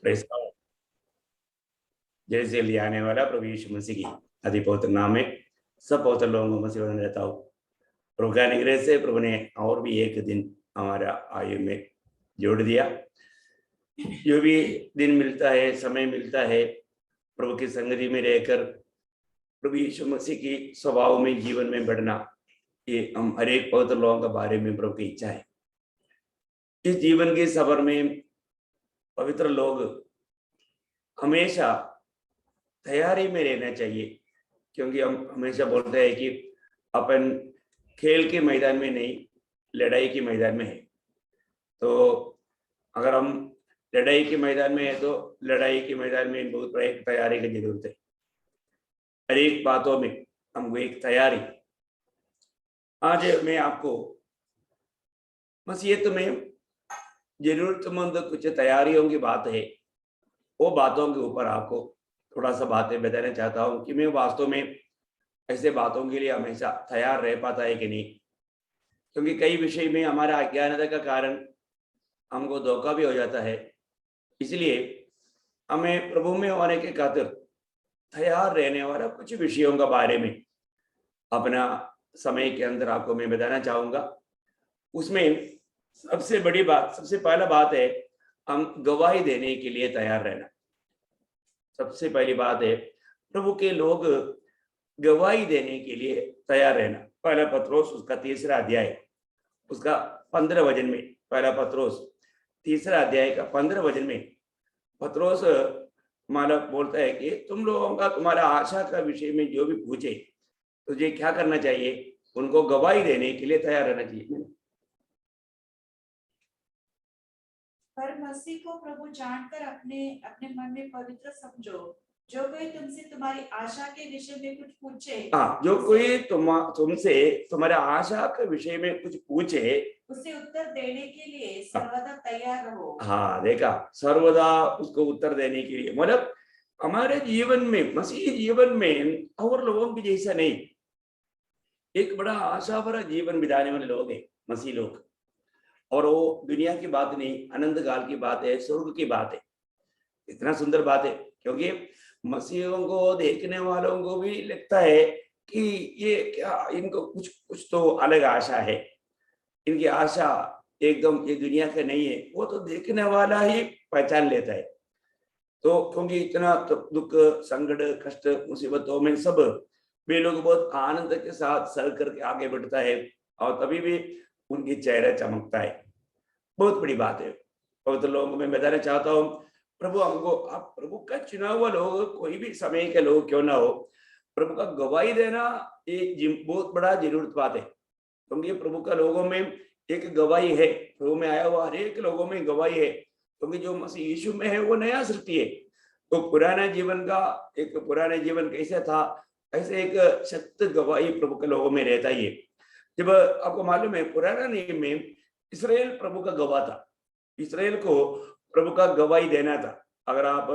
Press जैसे लिए आने वाला प्रभु यीशु मसीह की अति पवित्र नाम में सब पवित्र लोगों को मसीह बना रहता हूँ। प्रभु के अनुग्रह से प्रभु ने और भी एक दिन हमारा आयु में जोड़ दिया। जो भी दिन मिलता है, समय मिलता है, प्रभु की संगति में रहकर प्रभु यीशु मसीह की स्वभाव में, जीवन में बढ़ना, ये हम हर एक पवित्र लोगों के बारे में प्रभु की इच्छा है। इस जीवन के सफर में पवित्र लोग हमेशा तैयारी में रहना चाहिए, क्योंकि हम हमेशा बोलते हैं कि अपन खेल के मैदान में नहीं, लड़ाई के मैदान में है। तो अगर हम लड़ाई के मैदान में है तो लड़ाई के मैदान में बहुत बड़ी तैयारी की जरूरत है। हर एक बातों में हमको एक तैयारी। आज मैं आपको मसीहत में जरूरतमंद कुछ तैयारियों की बात है, वो बातों के ऊपर आपको थोड़ा सा बातें बताना चाहता हूँ कि मैं वास्तव में ऐसे बातों के लिए हमेशा तैयार रह पाता है कि नहीं। क्योंकि कई विषय में हमारा अज्ञानता का कारण हमको धोखा भी हो जाता है। इसलिए हमें प्रभु में होने के खातिर तैयार रहने वाला कुछ विषयों के बारे में अपना समय के अंदर आपको मैं बताना चाहूंगा। उसमें सबसे बड़ी बात, सबसे पहला बात है, हम गवाही देने के लिए तैयार रहना। सबसे पहली बात है, प्रभु के लोग गवाही देने के लिए तैयार रहना। पहला पत्रोस उसका 3रा अध्याय उसका 15 वचन में, पहला पत्रोस 3रा अध्याय का 15 वचन में पत्रोस मानव बोलता है कि तुम लोगों का, तुम्हारा आशा का विषय में जो भी पूछे तुझे क्या करना चाहिए, उनको गवाही देने के लिए तैयार रहना चाहिए। पर मसीह को प्रभु जानकर अपने अपने मन में पवित्र समझो। जो कोई तुमसे तुम्हारी आशा के विषय में कुछ पूछे, जो कोई तुमसे तुम्हारे आशा के विषय में कुछ पूछे, उसे उत्तर देने के लिए सर्वदा तैयार रहो। हाँ, देखा, सर्वदा उसको उत्तर देने के लिए। मतलब हमारे जीवन में, मसीह जीवन में और लोगों की जैसा नहीं, एक बड़ा आशा भरा जीवन बिताने वाले लोग हैं मसीह लोग। और वो दुनिया की बात नहीं, अनंत काल की बात है, स्वर्ग की बात है। इतना सुंदर बात है, क्योंकि मसीहों को देखने वालों को भी लगता है कि ये क्या, इनको कुछ कुछ तो अलग आशा है। इनकी आशा एकदम ये दुनिया का नहीं है, वो तो देखने वाला ही पहचान लेता है। तो क्योंकि इतना तो दुख, संकट, कष्ट, मुसीबतों में सब वे लोग बहुत आनंद के साथ सह करके आगे बढ़ता है, और तभी भी उनकी चेहरा चमकता है। बहुत बड़ी बात है। पवित्र लोगों को मैं बताना चाहता हूँ, प्रभु हमको, आप प्रभु का चुना हुआ लोग, कोई भी समय के लोग क्यों ना हो, प्रभु का गवाही देना एक बहुत बड़ा जरूरत बात है। क्योंकि प्रभु का लोगों में एक गवाही है, प्रभु में आया हुआ हर एक लोगों में गवाही है। क्योंकि जो मसीह यीशु में है वो नया सृष्टि है। तो पुराना जीवन कैसा था, ऐसे एक सत्य गवाही प्रभु के लोगों में रहता ही है। जब आपको मालूम है, पुराना नियम में इसराइल प्रभु का गवाह था, इसराइल को प्रभु का गवाही देना था। अगर आप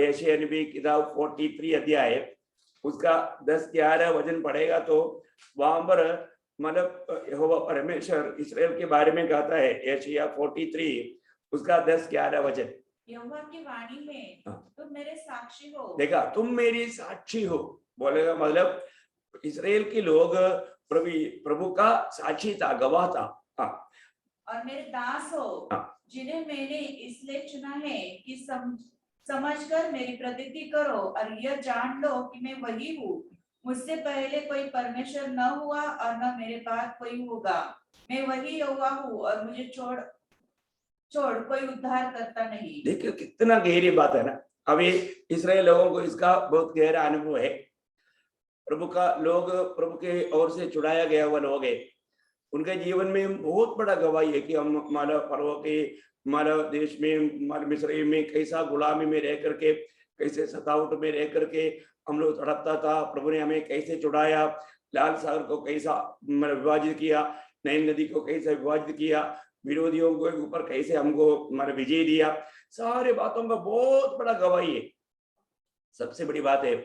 यशायाह नबी किताब 43 अध्याय उसका 10-11 वचन पढ़ेगा तो वहां पर मतलब यहोवा परमेश्वर इसराइल के बारे में कहता है। यशायाह 43 उसका 10-11 वचन, यहोवा की वाणी में तुम मेरे साक्षी हो। देखा, तुम मेरी साक्षी हो बोलेगा, मतलब इसराइल के लोग प्रभु का साक्षी था, गवाह था। और मेरे दास हो, जिन्हें मैंने इसलिए चुना है कि समझकर मेरी प्रतीति करो और यह जान लो कि मैं वही हूँ। मुझसे पहले कोई परमेश्वर न हुआ और न मेरे बाद कोई होगा। मैं वही यहोवा हूँ और मुझे छोड़ कोई उद्धार करता नहीं। देखिए कितना गहरी बात है ना। अभी इसराइल लोगों को इसका बहुत गहरा अनुभव है। प्रभु का लोग, प्रभु के ओर से चुराया गया हुआ लोग है। उनके जीवन में बहुत बड़ा गवाही है कि हम हमारा फरवो के, हमारा देश में, हमारे मिस्र में कैसा गुलामी में रह करके, कैसे सतावट में रह करके हम लोग तड़पता था। प्रभु ने हमें कैसे छुड़ाया, लाल सागर को कैसा विभाजित किया, नैल नदी को कैसे विभाजित किया, विरोधियों के ऊपर कैसे हमको विजय दिया। सारे बातों का बहुत बड़ा गवाही है। सबसे बड़ी बात है,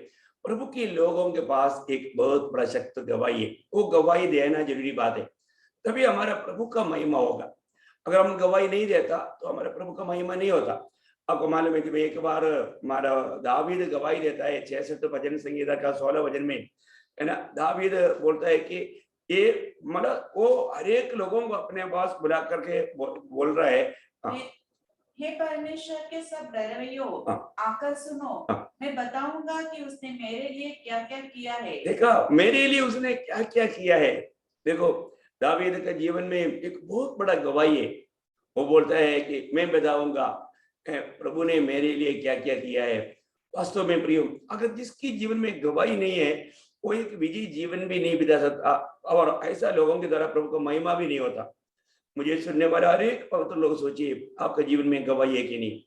प्रभु के लोगों के पास एक बहुत बड़ा शक्ति गवाही है। वो गवाही देना जरूरी बात है, तभी हमारा प्रभु का महिमा होगा। अगर हम गवाही नहीं देता तो हमारे प्रभु का महिमा नहीं होता। आपको मालूम है कि एक बार हमारा दावीद गवाही देता है 66 भजन संगीता का 16 भजन में, है ना। दावीद बोलता है कि ये मतलब वो हर एक लोगों को अपने पास बुला करके बोल रहा है। हाँ, हे परमेश्वर के सब रवैयों, हाँ, आकर सुनो, हाँ। मैं बताऊंगा कि उसने मेरे लिए क्या क्या किया है। देखा मेरे लिए उसने क्या क्या किया है। देखो दावीद के जीवन में एक बहुत बड़ा गवाही है। वो बोलता है कि मैं बताऊंगा प्रभु ने मेरे लिए क्या क्या किया है। वास्तव में प्रियो, अगर जिसकी जीवन में गवाही नहीं है वो एक विजयी जीवन भी नहीं बिता सकता, और ऐसा लोगों के द्वारा प्रभु का महिमा भी नहीं होता। मुझे सुनने वाले हर एक पवित्र लोग सोचिए, आपके जीवन में गवाही है कि नहीं,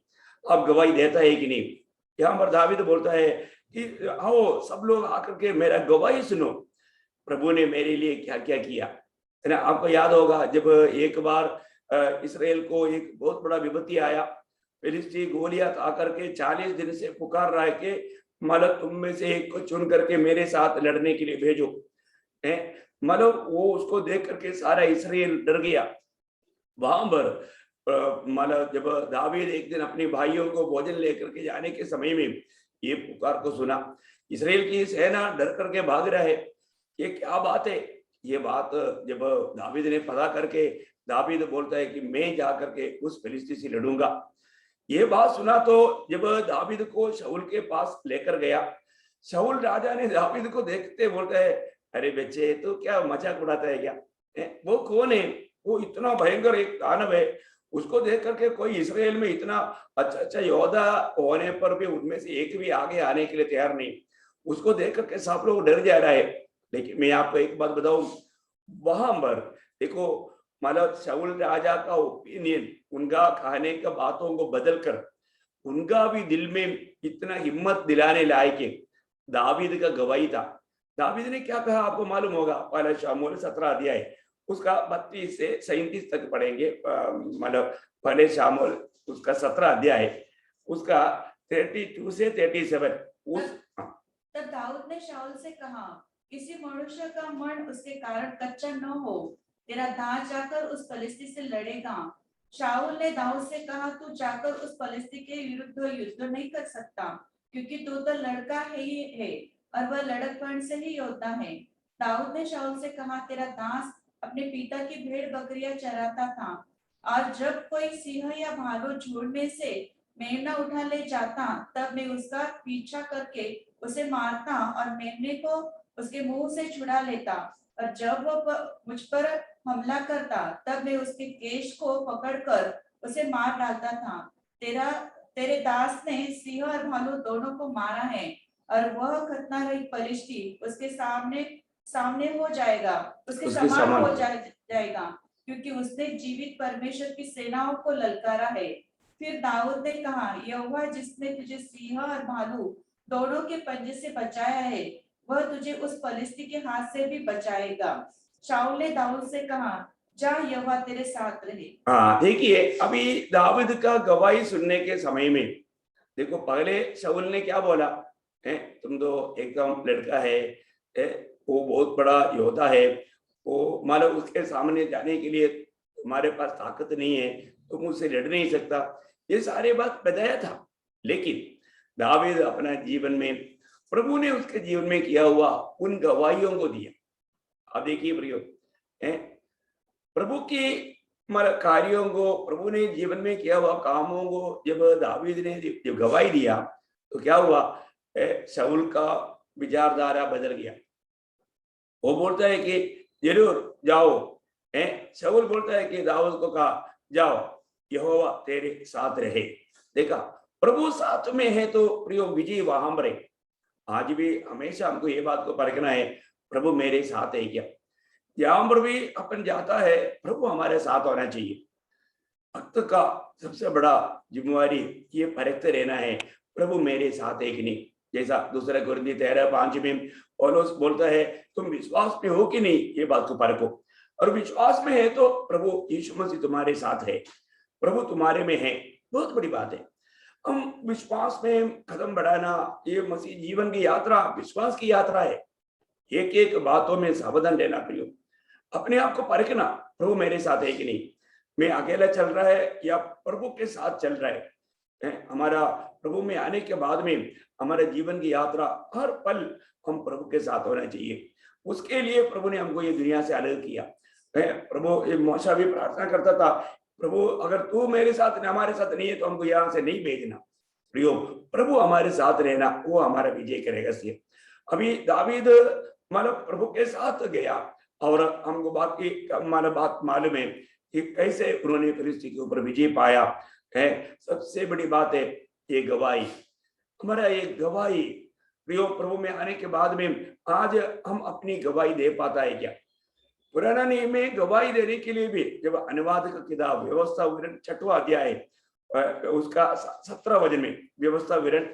आप गवाही देता है कि नहीं। यहाँ पर दावीद बोलता है कि आओ सब लोग आकर के मेरा गवाही सुनो, प्रभु ने मेरे लिए क्या क्या किया, है ना। आपको याद होगा जब एक बार इसराइल को एक बहुत बड़ा विपत्ति आया, फिलिस्ती गोलियत आकर के 40 दिन से पुकार रहा है कि मतलब तुम में से एक को चुन करके मेरे साथ लड़ने के लिए भेजो, है। मतलब वो उसको देख करके सारा इसराइल डर गया। वहां पर मतलब जब दावीद एक दिन अपने भाइयों को भोजन लेकर के जाने के समय में ये पुकार को सुना, इसराइल की सेना डर करके भाग रहा है। ये क्या बात है। ये बात जब दावीद ने पता करके, दावीद बोलता है कि मैं जा करके उस फिलिस्ती से लड़ूंगा। ये बात सुना तो जब दावीद को शाऊल के पास लेकर गया, शाऊल राजा ने दावीद को देखते बोलता है, अरे बच्चे तो क्या मजाक उड़ाता है क्या, वो कौन है, वो इतना भयंकर एक दानव है, उसको देख करके कोई इसराइल में इतना अच्छा अच्छा योद्धा होने पर भी उनमें से एक भी आगे आने के लिए तैयार नहीं, उसको देख करके सब लोग डर जा रहा है। लेकिन मैं आपको एक बात बताऊं, वहां पर देखो मतलब शाऊल राजा का ओपिनियन, उनका खाने का बातों को बदलकर उनका भी दिल में इतना हिम्मत दिलाने लायक है दावीद का गवाही था। दावीद ने क्या कहा आपको मालूम होगा, पहला शामूएल 17 अध्याय उसका 32 से 37 तक पढ़ेंगे, मतलब पहले शामूएल उसका 17 अध्याय उसका 32 से 37 उस। तब दाऊद ने शाऊल से कहा, किसी मनुष्य का मन उसके कारण कच्चा न हो, तेरा दास जाकर उस फलिस्ती से लड़ेगा। शाऊल ने दाऊद से कहा, तू जाकर उस फलिस्ती के विरुद्ध युद्ध नहीं कर सकता, क्योंकि तू तो लड़का ही है और वह लड़कपन से ही योद्धा है। दाऊद ने शाऊल से कहा, तेरा दास अपने पिता की भेड़ बकरियां चराता था, और जब कोई सिंह या भालू झुंड में से मेमना उठा ले जाता, तब मैं उसका पीछा करके उसे मारता और मेमने को उसके मुंह से छुड़ा लेता, और जब वो मुझ पर हमला करता तब मैं उसके केश को पकड़कर उसे मार डालता था। तेरे दास ने सिंह और भालू दोनों को मारा है, और वह खतनारहित फलिश्ती उसके सामने सामने हो जाएगा, उसके समान हो जाएगा, क्योंकि उसने जीवित परमेश्वर की सेनाओं को ललकारा है। फिर दाऊद ने कहा, यहोवा जिसने तुझे सिंह और भालू दोनों के पंजे से बचाया है, वह तुझे उस फलिश्ती के हाथ से भी बचाएगा। शाऊल ने दाऊद से कहा, जा, यहोवा तेरे साथ रहे। हाँ देखिए, अभी दाऊद का गवाही सुनने के समय में देखो पहले शाऊल ने क्या बोला, है तुम तो एकदम लड़का है, वो बहुत बड़ा योद्धा है, वो मानो उसके सामने जाने के लिए तुम्हारे पास ताकत नहीं है, तुम उससे लड़ नहीं सकता, ये सारे बात बताया था। लेकिन दावीद अपना जीवन में प्रभु ने उसके जीवन में किया हुआ उन गवाहियों को दिया। अब देखिए प्रियो, प्रभु की मतलब कार्यों को, प्रभु ने जीवन में किया हुआ कामों को जब दावीद ने जब गवाही दिया तो क्या हुआ, शाऊल का विचारधारा बदल गया। वो बोलता है कि जरूर जाओ, शाऊल बोलता है कि दाऊद को कहा, जाओ यहोवा तेरे साथ रहे। देखा प्रभु साथ में है तो प्रियो विजय वहां पर है। आज भी हमेशा हमको ये बात को परखना है, प्रभु मेरे साथ है क्या। जहां पर भी अपन जाता है प्रभु हमारे साथ होना चाहिए। भक्त का सबसे बड़ा जिम्मेवारी ये परखते रहना है, प्रभु मेरे साथ है कि नहीं। जैसा दूसरा कुरिन्थी 13:5 में पौलुस बोलता है, तुम विश्वास में हो कि नहीं, ये बात को परखो, और विश्वास में है तो प्रभु यीशु मसीह तुम्हारे साथ है, प्रभु तुम्हारे में है। बहुत बड़ी बात है। हम विश्वास में कदम बढ़ाना, ये मसीह जीवन की यात्रा विश्वास की यात्रा है। एक एक बातों में सावधान रहना प्रियो, अपने आप को परखना, प्रभु मेरे साथ है कि नहीं, मैं अकेला चल रहा है या प्रभु के साथ चल रहा है। हमारा प्रभु में आने के बाद में हमारे जीवन की यात्रा हर पल हम प्रभु के साथ होना चाहिए। उसके लिए प्रभु ने हमको ये दुनिया से अलग किया। प्रभु मूसा भी प्रार्थना करता था, प्रभु अगर तू मेरे साथ हमारे साथ नहीं है तो हमको यहाँ से नहीं भेजना। प्रियो, प्रभु हमारे साथ रहना, वो हमारा विजय करेगा। सिर्फ अभी दावीद मतलब प्रभु के साथ गया और हमको बाकी बात मालूम है कि कैसे उन्होंने परिस्थिति के ऊपर विजय पाया है। सबसे बड़ी बात है ये गवाही, हमारा ये गवाही प्रियो प्रभु में आने के बाद में आज हम अपनी गवाही दे पाता है क्या? पुराना नियम में गवाही देने के लिए भी जब अनुवाद का किताब व्यवस्था विवरण 6वां अध्याय उसका 17 वचन में, व्यवस्था विवरण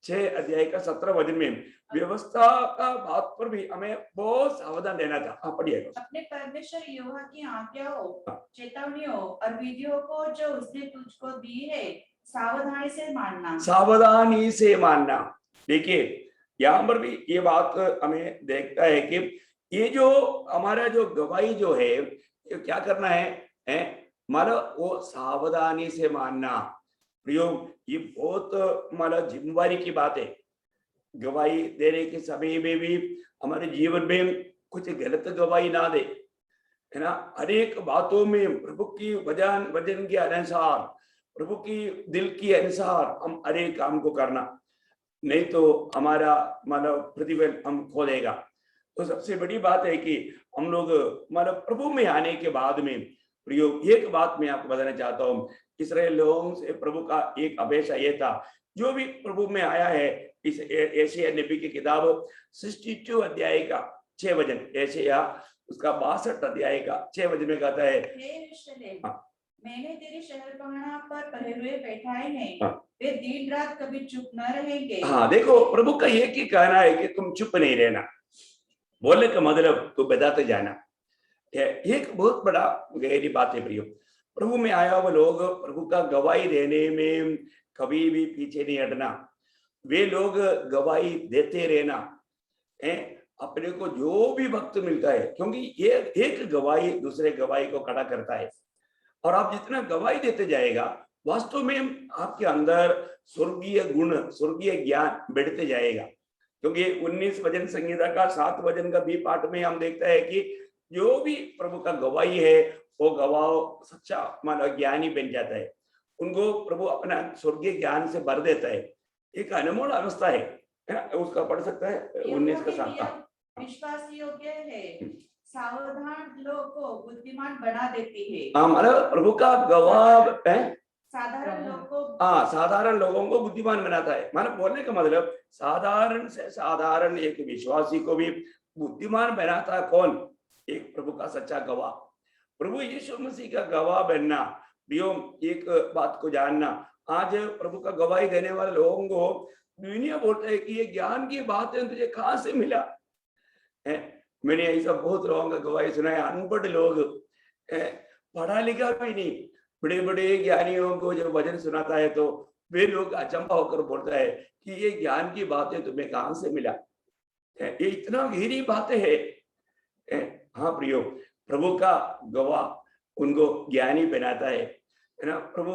6 अध्याय का 17 वचन में व्यवस्था का बात पर भी हमें बहुत सावधान रहना था। हाँ पढ़िएगा। अपने परमेश्वर यहोवा की आज्ञाओं, चेतावनियों और विधियों को जो उसने तुझको दी है सावधानी से मानना। सावधानी से मानना। देखिए यहाँ पर भी ये बात हमें देखता है कि ये जो हमारा जो गवाही जो है ये क्या करना है हमारा वो सावधानी से मानना। प्रियो, ये बहुत हमारा जिम्मेवारी की बात है। गवाही देने के समय में भी हमारे जीवन में कुछ गलत गवाही ना दे, है ना। अनेक बातों में प्रभु की वचन के अनुसार, प्रभु की दिल के अनुसार हम अनेक काम को करना, नहीं तो हमारा मतलब प्रतिफल हम खो देगा। तो सबसे बड़ी बात है कि हम लोग मतलब प्रभु में आने के बाद में प्रियो एक बात मैं आपको बताना चाहता हूँ। इस्राएल लोगों से प्रभु का एक अपेक्षा ये था, जो भी प्रभु में आया है, इस एशिया नबी की किताब 62 अध्याय का 6 वचन, एशिया उसका 62 अध्याय का 6 वचन में कहता है, मैंने तेरे शहर पहाड़ा पर पहरुए बैठाए हैं, वे दिन रात कभी चुप न रहेंगे। हाँ देखो, प्रभु का एक ही कहना है कि तुम चुप नहीं रहना। बोलने का मतलब तो बताते जाना। एक बहुत बड़ा गहरी बात है प्रियो। प्रभु में आया हुआ लोग प्रभु का गवाही देने में कभी भी पीछे नहीं हटना। वे लोग गवाही देते रहना है अपने को जो भी वक्त मिलता है, क्योंकि ये एक गवाही दूसरे गवाही को खड़ा करता है। और आप जितना गवाही देते जाएगा वास्तव में आपके अंदर स्वर्गीय गुण, स्वर्गीय ज्ञान बढ़ते जाएगा। क्योंकि 19 वचन संहिता का 7 वचन का भी पाठ में हम देखते हैं कि जो भी प्रभु का गवाही है वो गवाह सच्चा माना ज्ञानी बन जाता है। उनको प्रभु अपना स्वर्गीय ज्ञान से भर देता है। एक अनमोल अवस्था है ना, उसका पढ़ सकता है 19 का 7। विश्वास योग्य है, सावधान लोगों को बुद्धिमान बना देती है। हमारा प्रभु का गवाह है, साधारण लोगों को, साधारण लोगों को बुद्धिमान बनाता है। माना बोलने का मतलब साधारण से साधारण एक विश्वासी को भी बुद्धिमान बनाता है। कौन? एक प्रभु का सच्चा गवाह, प्रभु यीशु मसीह का गवाह बनना। एक बात को जानना, आज प्रभु का गवाही देने वाले लोगों को दुनिया बोलता है कि ये ज्ञान की बातें तुझे कहाँ से मिला है। मैंने ऐसा बहुत लोगों का गवाही सुना है, अनपढ़ लोग, पढ़ा लिखा भी नहीं, बड़े बड़े ज्ञानियों को जब वचन सुनाता है तो वे लोग अचंभा होकर बोलता है कि ये ज्ञान की बातें तुम्हें कहाँ से मिला। ये इतना गहरी बातें है। हाँ प्रियो, प्रभु का गवाह उनको ज्ञानी बनाता है ना। प्रभु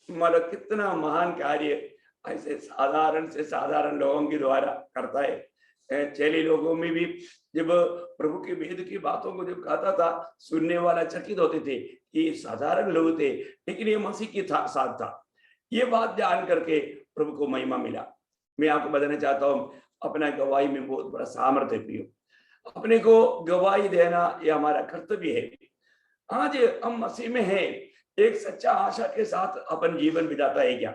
मतलब कितना महान कार्य ऐसे साधारण से साधारण लोगों के द्वारा करता है। चेले लोगों में भी जब प्रभु के वेद की बातों को जब कहता था, सुनने वाला चकित होते थे कि साधारण लोग थे, लेकिन ये मसीह की साथ था। ये बात जान करके प्रभु को महिमा मिला। मैं आपको बताना चाहता हूँ, अपना गवाही में बहुत बड़ा सामर्थ्य प्रियो। अपने को गवाही देना ये हमारा कर्तव्य है। आज हम मसीह में हैं, एक सच्चा आशा के साथ अपन जीवन बिताता है क्या?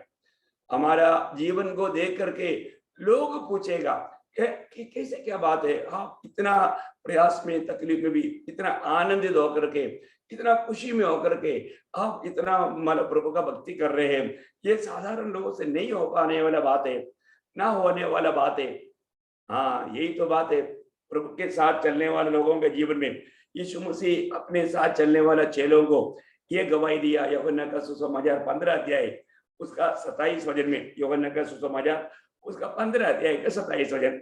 हमारा जीवन को देख करके लोग पूछेगा कि कैसे क्या बात है, आप इतना प्रयास में, तकलीफ में भी इतना आनंदित होकर के, इतना खुशी में होकर के आप इतना मतलब प्रभु का भक्ति कर रहे हैं। ये साधारण लोगों से नहीं हो पाने वाला बात है, ना होने वाला बात है। हाँ यही तो बात है। प्रभु के साथ चलने वाले लोगों के जीवन में यीशु मसीह अपने साथ चलने वाला चेलों को ये गवाही दिया। यूहन्ना का सुसमाचार 15 अध्याय उसका 27 वचन में, यूहन्ना का सुसमाचार उसका 15 अध्याय का 27 वचन,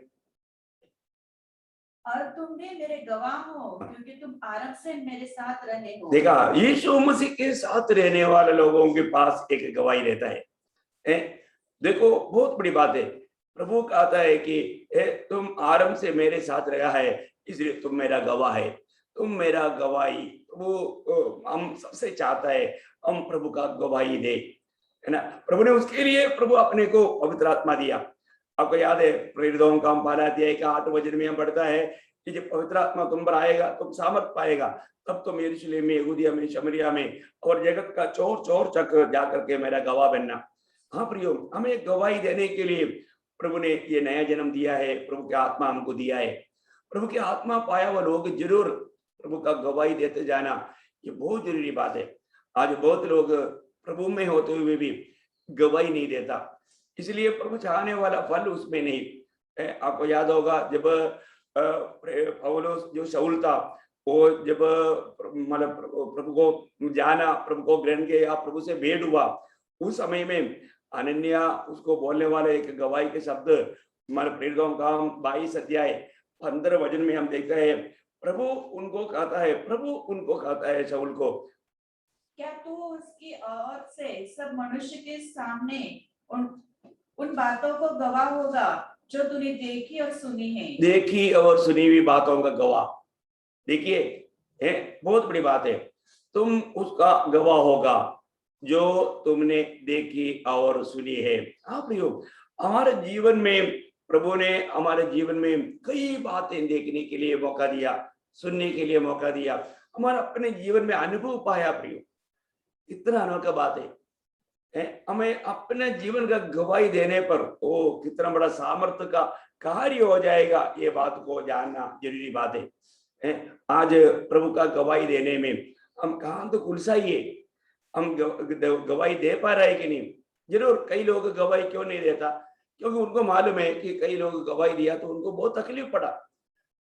और तुम भी मेरे गवाह हो क्योंकि तुम आरंभ से मेरे साथ रहे हो। देखा, यीशु मसीह के साथ रहने वाले लोगों के पास एक गवाही रहता है। देखो बहुत बड़ी बात है। प्रभु कहता है कि तुम आरंभ से मेरे साथ रहा है, इसलिए तुम मेरा गवाह है, तुम मेरा गवाही। वो हम सबसे चाहता है हम प्रभु का गवाही दे, है ना। प्रभु ने उसके लिए प्रभु अपने को पवित्र आत्मा दिया। आपको याद है प्रेरितों का 12 अध्याय का 8 वचन में हम पढ़ता है कि जब पवित्र आत्मा तुम पर आएगा तुम सामर्थ पाएगा, तब तुम यरूशलेम में, यहूदिया में, शमरिया में और जगत का चौर चौर तक जाकर के मेरा गवाह बनना। हाँ प्रियो, हमें गवाही देने के लिए प्रभु ने ये नया जन्म दिया है, प्रभु की आत्मा हमको दिया है। प्रभु की आत्मा पाया हुआ लोग जरूर प्रभु का गवाही देते जाना, ये बहुत जरूरी बात है। आज बहुत लोग प्रभु में होते हुए भी गवाही नहीं देता, इसलिए प्रभु चाहने वाला फल उसमें नहीं। आपको याद होगा जब पौलुस जो शाऊल था, वो जब मतलब प्रभु को जाना, प्रभु को ग्रहण किया, प्रभु से भेंट हुआ, उस समय में अनन्या उसको बोलने वाले एक गवाही के शब्द हमारे प्रेरितों का 22 अध्याय 15 वचन में हम देखते हैं। प्रभु उनको कहता है, प्रभु उनको कहता है शाऊल को, क्या तू उसकी ओर से सब मनुष्य के सामने उन बातों को गवाह होगा जो तूने देखी और सुनी है। देखी और सुनी हुई बातों का गवाह। देखिए बहुत बड़ी बात है, तुम उसका गवाह होगा जो तुमने देखी और सुनी है। हाँ प्रियो, हमारे जीवन में प्रभु ने हमारे जीवन में कई बातें देखने के लिए मौका दिया, सुनने के लिए मौका दिया, हमारा अपने जीवन में अनुभव पाया। प्रियो, इतना अनोखा बात है। हमें अपने जीवन का गवाही देने पर वो कितना बड़ा सामर्थ्य का कार्य हो जाएगा, ये बात को जानना जरूरी बात है। आज प्रभु का गवाही देने में हम कहाँ तो खुलसाइए, हम गवाही दे पा रहे कि नहीं। जरूर कई लोग गवाही क्यों नहीं देता, क्योंकि उनको मालूम है कि कई लोग गवाही दिया तो उनको बहुत तकलीफ पड़ा,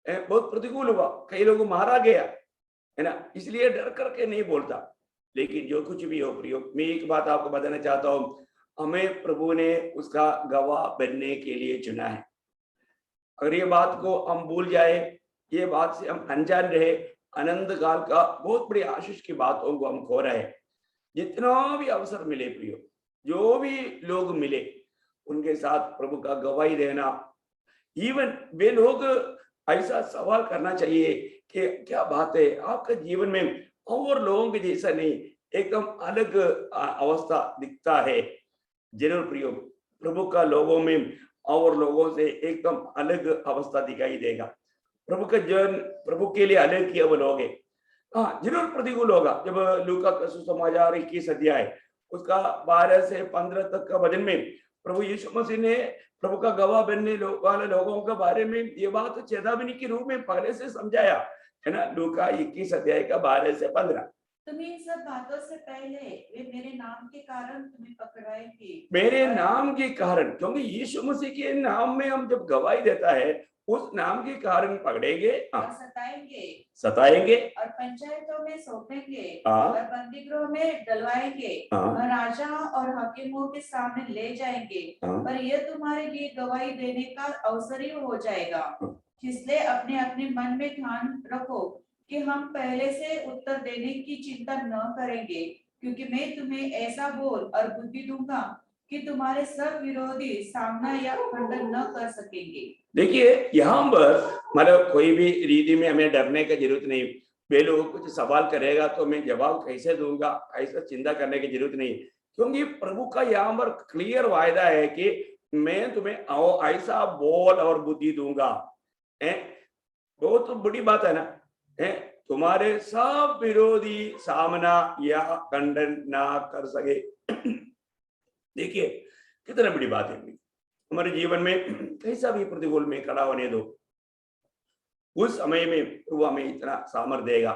बहुत प्रतिकूल हुआ, कई लोग मारा गया, है ना, इसलिए डर करके नहीं बोलता। लेकिन जो कुछ भी हो प्रियो, मैं एक बात आपको बताना चाहता हूँ, हमें प्रभु ने उसका गवाह बनने के लिए चुना है। अगर ये बात को हम भूल जाए, ये बात से हम अनजान रहे, अनंत काल का बहुत बड़ी आशीष की बातों को हम खो रहे हैं। जितना भी अवसर मिले प्रियो, जो भी लोग मिले, उनके साथ प्रभु का गवाही देना। इवन वे लोग ऐसा सवाल करना चाहिए कि क्या बात है, आपके जीवन में और लोगों के जैसा नहीं, एकदम अलग अवस्था दिखता है। जरूर प्रियो, प्रभु का लोगों में और लोगों से एकदम अलग अवस्था दिखाई देगा। प्रभु का जन प्रभु के लिए अलग किए वो लोग है। हाँ जरूर प्रतिकूल होगा। जब लूका का सुसमाचार 21 अध्याय उसका 12 से 15 तक का वचन में प्रभु यीशु मसीह ने प्रभु का गवाह बनने वाले लोगों के बारे में ये बात चेतावनी के रूप में पहले से समझाया है ना। लूका 21 अध्याय का 12 से 15। तुम्हें सब बातों से पहले वे मेरे नाम के कारण तुम्हें पकड़ाएंगे। मेरे नाम के कारण, क्योंकि यीशु मसीह के नाम में हम जब गवाही देता है उस नाम के कारण पकड़ेंगे, सताएंगे और पंचायतों में सौंपेंगे और बंदीगृह में डलवाएंगे और राजा और हाकिमों के सामने ले जाएंगे। पर यह तुम्हारे लिए गवाही देने का अवसर ही हो जाएगा। इसलिए अपने अपने मन में ध्यान रखो कि हम पहले से उत्तर देने की चिंता न करेंगे, क्योंकि मैं तुम्हें ऐसा बोल और बुद्धि दूंगा कि तुम्हारे सब विरोधी सामना या खंडन न कर सकेंगे। देखिए यहाँ पर मतलब कोई भी रीति में हमें डरने की जरूरत नहीं। वे लोग कुछ सवाल करेगा तो मैं जवाब कैसे दूंगा, ऐसा चिंता करने की जरूरत नहीं, क्योंकि प्रभु का यहाँ पर क्लियर वायदा है कि मैं तुम्हें ऐसा बोल और बुद्धि दूंगा। बहुत बड़ी बात है ना, तुम्हारे सब विरोधी सामना या खंडन ना कर सके। देखिए कितना बड़ी बात है। हमारे जीवन में कैसा भी प्रतिकूल में खड़ा होने दो, उस समय में प्रभु हमें इतना सामर्थ देगा,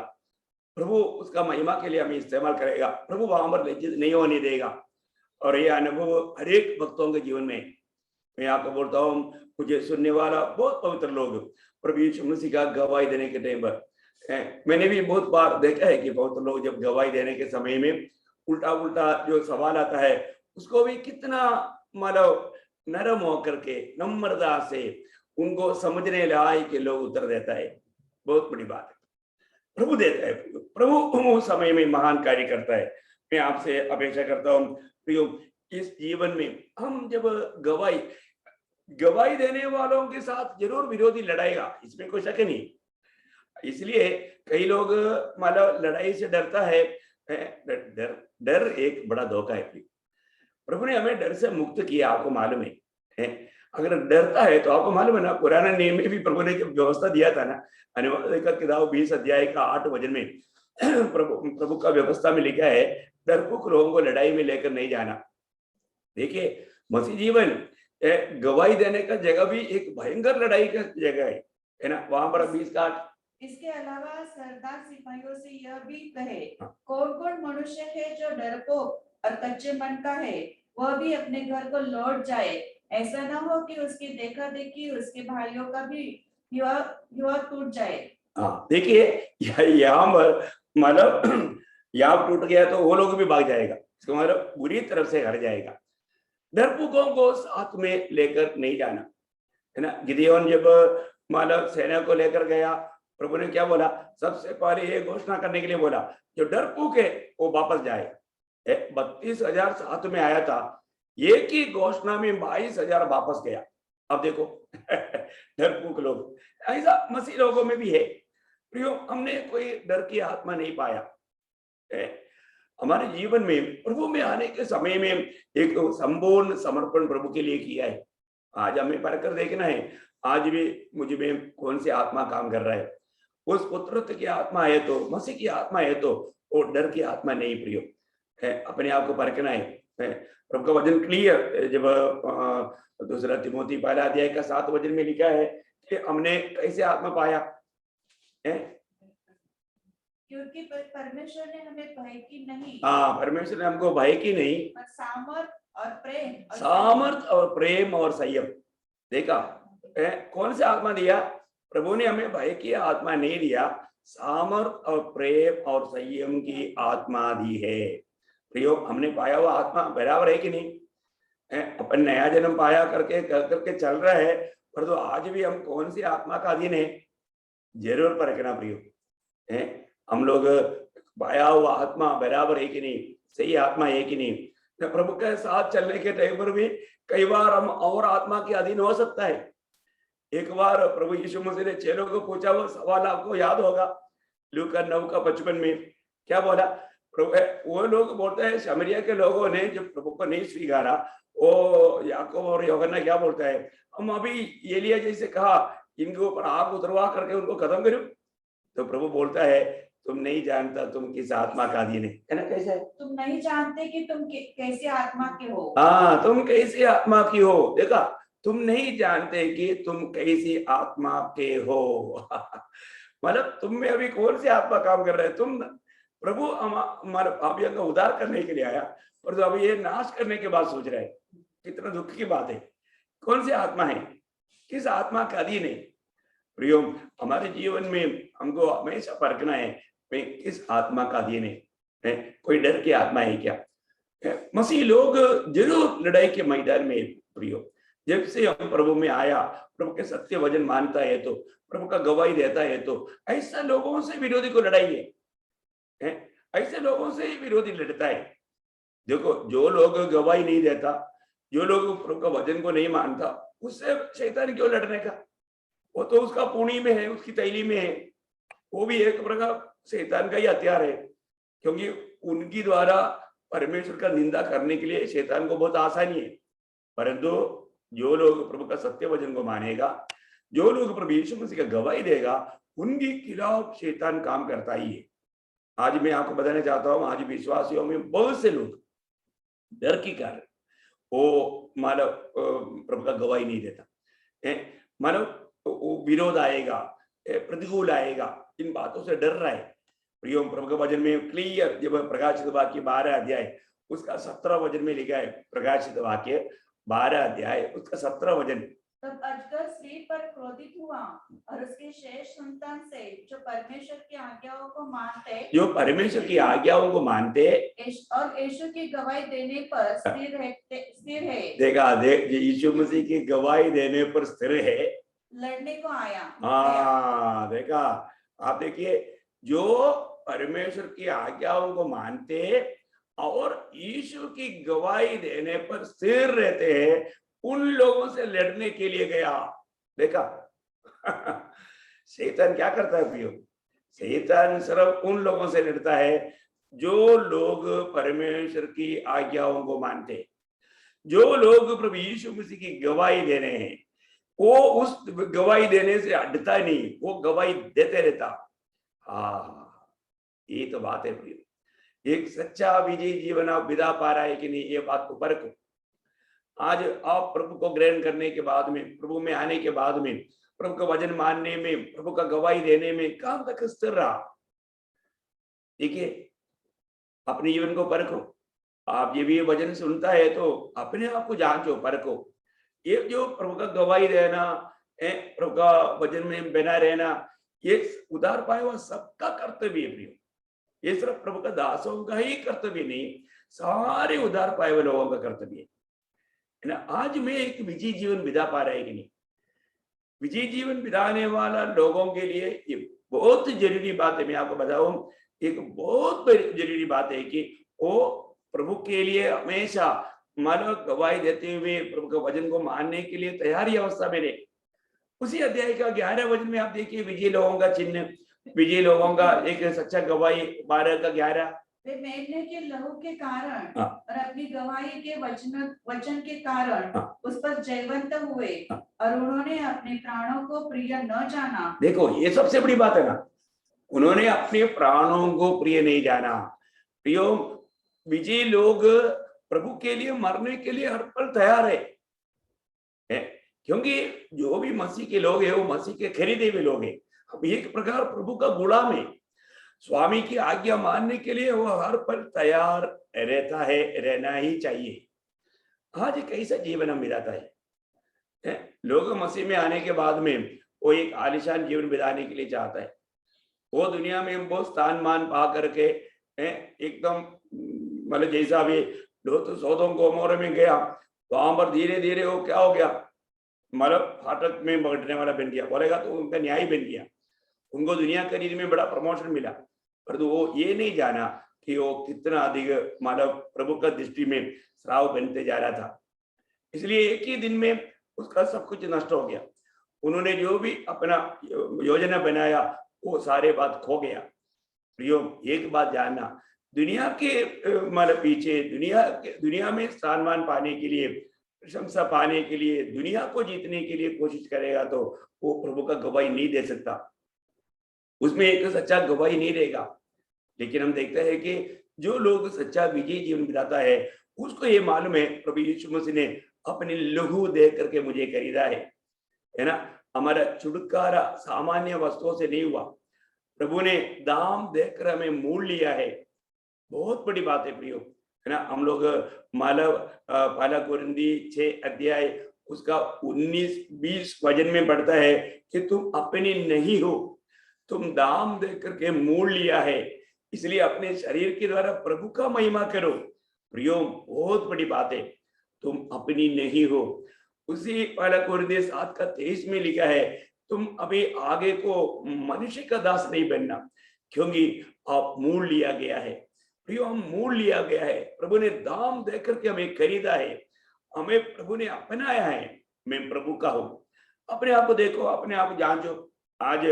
प्रभु उसका महिमा के लिए हमें इस्तेमाल करेगा, प्रभु वहां पर लज्जित नहीं होने देगा। और ये अनुभव हर एक भक्तों के जीवन में, मैं आपको बोलता हूँ, मुझे सुनने वाला बहुत पवित्र लोग प्रभु यीशु मसीह का गवाही देने के टाइम पर मैंने भी बहुत बार देखा है कि बहुत लोग जब गवाही देने के समय में उल्टा उल्टा जो सवाल आता है उसको भी कितना मतलब नरम होकर के नम्रता से उनको समझने लायक के लोग उत्तर देता है। बहुत बड़ी बात है, प्रभु देता है। प्रभु उस समय में महान कार्य करता है। मैं आपसे अपेक्षा करता हूँ प्रियो, इस जीवन में हम जब गवाही गवाही देने वालों के साथ जरूर विरोधी लड़ाएगा, इसमें कोई शक नहीं। इसलिए कई लोग मतलब लड़ाई से डरता है। डर डर एक बड़ा धोखा है। प्रभु ने हमें डर से मुक्त किया, आपको मालूम है? अगर डरता है तो आपको मालूम है ना, पुराने नियम में भी प्रभु ने जब व्यवस्था दिया था ना, अनुवाद का किताब 20 अध्याय का 8 वचन में प्रभु का व्यवस्था में लिखा है, डरपोक लोगों को लड़ाई में लेकर नहीं जाना। देखिए मसीह जीवन गवाही देने का जगह भी एक भयंकर लड़ाई का जगह है ना, वहां पर 20 का 8। इसके अलावा सरदार सिपाहियों से यह भी कहे, कौन कौन मनुष्य है जो डरपोक और कच्चे मन का है, वह भी अपने घर को लौट जाए। ऐसा न हो कि उसकी देखा देखी उसके भाइयों का भी युवा टूट जाए। हाँ देखिए, यहाँ मतलब यहाँ टूट गया तो वो लोग भी भाग जाएगा, इसका मतलब बुरी तरफ से हट जाएगा। डरपोकों को साथ में लेकर नहीं जाना, है ना। गिदयोन जब मतलब सेना को लेकर गया, प्रभु ने क्या बोला? सबसे पहले ये घोषणा करने के लिए बोला, जो डरपोक है वो वापस जाए। 32,000 साथ में आया था, एक ही घोषणा में 22,000 वापस गया। अब देखो डरपोक लोग, ऐसा मसीह लोगों में भी है। प्रियो, हमने कोई डर की आत्मा नहीं पाया। हमारे जीवन में प्रभु में आने के समय में एक संपूर्ण समर्पण प्रभु के लिए किया है। आज हमें पढ़कर देखना है, आज भी मुझ में कौन सी आत्मा काम कर रहा है। उस पुत्रत्व की आत्मा है तो, मसीह की आत्मा है तो, वो डर की आत्मा नहीं प्रियो है। अपने आप को परखना है। प्रभु का वचन क्लियर, जब दूसरा तिमोथी पहला अध्याय का 7 वचन में लिखा है कि हमने कैसे आत्मा पाया है? क्योंकि परमेश्वर ने हमें भय की नहीं, हाँ, परमेश्वर ने हमको भय की नहीं, पर सामर्थ और प्रेम और संयम। देखा कौन सा आत्मा दिया? प्रभु ने हमें भय की आत्मा नहीं दिया, सामर्थ और प्रेम और संयम की आत्मा दी है। प्रियो, हमने पाया हुआ आत्मा बराबर है कि नहीं? अपन नया जन्म पाया करके चल रहा है, पर तो आज भी हम कौन सी आत्मा का अधीन है? जरूर परखना प्रियो है। हम लोग पाया हुआ आत्मा बराबर है कि नहीं, सही आत्मा है कि नहीं? प्रभु के साथ चलने के टाइम पर भी कई बार हम और आत्मा के अधीन हो सकता है। एक बार प्रभु यीशु मसीह ने चेलों को पूछा, वो सवाल आपको याद होगा, लूका 9:55 में क्या बोला? प्रभु, वो लोग बोलते हैं, शमरिया के लोगों ने जब प्रभु को नहीं स्वीकारा, वो याकूब और यूहन्ना क्या बोलता है, हम अभी एलिया जैसे कहा, इनके ऊपर आग उतरवा करके उनको खत्म करो। तो प्रभु बोलता है, तुम नहीं जानता तुम किस आत्मा का अधीन है ना। कैसे? तुम नहीं जानते कि तुम कैसे आत्मा के हो। हाँ, तुम कैसी आत्मा की हो। देखा, तुम नहीं जानते कि तुम कैसी आत्मा के हो। मतलब तुम में अभी कौन सी आत्मा काम कर रहे है? तुम प्रभु हमारे पापियों का उद्धार करने के लिए आया, पर तो अभी ये नाश करने के बाद सोच रहे हैं। कितना दुख की बात है। कौन सी आत्मा है? किस आत्मा का अधीन है? प्रियो, हमारे जीवन में हमको हमेशा परखना है, किस आत्मा का अधीन है? कोई डर की आत्मा है क्या? मसीह लोग जरूर लड़ाई के मैदान में प्रियो, जब से हम प्रभु में आया, प्रभु के सत्य वचन मानता है तो, प्रभु का गवाही देता है तो, ऐसा लोगों से विरोधी को लड़ाई है। ऐसे लोगों से ही विरोधी लड़ता है। देखो, जो लोग गवाही नहीं देता, जो लोग प्रभु का वचन को नहीं मानता, उससे शैतान क्यों लड़ने का? वो तो उसका पूणी में है, उसकी तैली में है। वो भी एक प्रकार शैतान का ही हथियार है, क्योंकि उनकी द्वारा परमेश्वर का निंदा करने के लिए शैतान को बहुत आसानी है। परंतु जो लोग प्रभु का सत्य वचन को मानेगा, जो लोग प्रभु यीशु मसीह का गवाही देगा, उनके खिलाफ शैतान काम करता ही है। आज मैं आपको बताना चाहता हूँ, आज विश्वासियों में बहुत से लोग डर के कारण वो मानव प्रभु का गवाही नहीं देता। मानव विरोध आएगा, प्रतिकूल आएगा, इन बातों से डर रहा है। प्रियो, प्रभु के वचन में क्लियर, जब प्रकाशित वाक्य 12 अध्याय उसका 17 वचन में लिखा है, प्रकाशित वाक्य 12 अध्याय उसका 17 वचन। तब अजगर स्त्री पर क्रोधित हुआ और उसके शेष संतान से जो परमेश्वर की आज्ञाओं को मानते और यीशु की गवाही देने पर स्थिर है। देखा, यीशु मसीह की गवाही देने पर स्थिर है, लड़ने को आया। हाँ, देखा, आप देखिए, जो परमेश्वर की आज्ञाओं को मानते और यीशु की गवाही देने पर स्थिर रहते हैं, उन लोगों से लड़ने के लिए गया। देखा शैतान क्या करता है प्रियो? शैतान सिर्फ उन लोगों से लड़ता है जो लोग परमेश्वर की आज्ञाओं को मानते हैं, जो लोग प्रभु यीशु मसीह की गवाही दे रहे हैं। वो उस गवाही देने से हटता नहीं, वो गवाही देते रहता। हाँ, ये तो बात है प्रियो। एक सच्चा विजयी जीवन आप बिता पा रहा है कि नहीं, ये बात को परखो। आज आप प्रभु को ग्रहण करने के बाद में, प्रभु में आने के बाद में, प्रभु का वचन मानने में, प्रभु का गवाही देने में कहां तक स्थिर रहा? देखिए, अपने जीवन को परखो। आप ये भी वचन सुनता है तो अपने आप को जांचो, परखो। ये जो प्रभु का गवाही देना, प्रभु का वचन में बना रहना, ये उधार पाए हुआ सबका कर्तव्य है प्रियो। ये सिर्फ प्रभु का दासों का ही कर्तव्य नहीं, सारे उधार पाए हुए लोगों का कर्तव्य है ना। आज मैं एक विजयी जीवन बिता पा रहा है कि नहीं? विजयी जीवन बिताने वाला लोगों के लिए ये बहुत जरूरी बात है। मैं आपको बताऊं, एक बहुत जरूरी बात है कि वो प्रभु के लिए हमेशा मानव गवाही देते हुए प्रभु के वचन को मानने के लिए तैयारी अवस्था में रहे। उसी अध्याय का 11 वचन में आप देखिए, विजयी लोगों का चिन्ह, विजयी लोगों का एक सच्चा गवाही 12 का 11। वे मेढ़े के लहू के कारण हाँ। और अपनी गवाही के वचन के कारण हाँ। उस पर जयवंत हुए। हाँ। और उन्होंने अपने प्राणों को प्रिय न जाना। देखो, ये सबसे बड़ी बात है ना, उन्होंने अपने प्राणों को प्रिय नहीं जाना। प्रियो, विजयी लोग प्रभु के लिए मरने के लिए हर पल तैयार है? क्योंकि जो भी मसीह के लोग हैं वो मसीह के खरीदे हुए लोग हैं। अब एक प्रकार प्रभु का गुलाम है, स्वामी की आज्ञा मानने के लिए वो हर पल तैयार रहता है, रहना ही चाहिए। आज कैसा जीवन हम बिताता है? लोग मसीह में आने के बाद में वो एक आलिशान जीवन बिताने के लिए चाहता है। वो दुनिया में बहुत स्थान मान पा करके एकदम मतलब जैसा भी लोग सौदों गोमोर में गया, वहां पर धीरे धीरे वो क्या हो गया, मतलब फाटक में बैठने वाला बन गया, बोलेगा तो उनका न्याय बन गया। उनको दुनिया खरीद में बड़ा प्रमोशन मिला, पर तो वो ये नहीं जाना कि वो कितना अधिक मानव प्रभु का दृष्टि में श्राव बनते जा रहा था। इसलिए एक ही दिन में उसका सब कुछ नष्ट हो गया। उन्होंने जो भी अपना योजना बनाया वो सारे बात खो गया। प्रियो, एक बात जानना, दुनिया के मतलब पीछे, दुनिया में स्थान पाने के लिए, प्रशंसा पाने के लिए, दुनिया को जीतने के लिए कोशिश करेगा तो वो प्रभु का गवाही नहीं दे सकता, उसमें एक सच्चा गवाही नहीं रहेगा। लेकिन हम देखते हैं कि जो लोग सच्चा विजयी जीवन बिताता है उसको ये मालूम है प्रभु यीशु मसीह ने अपने लहू दे करके मुझे खरीदा है ना। हमारा छुटकारा सामान्य वस्तुओं से नहीं हुआ, प्रभु ने दाम देकर हमें मोल लिया है। बहुत बड़ी बात है प्रियो, है ना। हम लोग मालव पहला कोरिन्थी 6 अध्याय उसका 19-20 वचन में पढ़ता है कि तुम अपने नहीं हो, तुम दाम दे करके मोल लिया है, इसलिए अपने शरीर के द्वारा प्रभु का महिमा करो। प्रियो, बहुत बड़ी बात है, तुम अपनी नहीं हो। उसी पहला कोरिन्थी 7:23 में लिखा है, तुम अभी आगे को मनुष्य का दास नहीं बनना, क्योंकि आप मोल लिया गया है। प्रियो, हम मोल लिया गया है, प्रभु ने दाम देकर के हमें खरीदा है, हमें प्रभु ने अपनाया है। मैं प्रभु का हूं। अपने आप को देखो, अपने आप जांचो। आज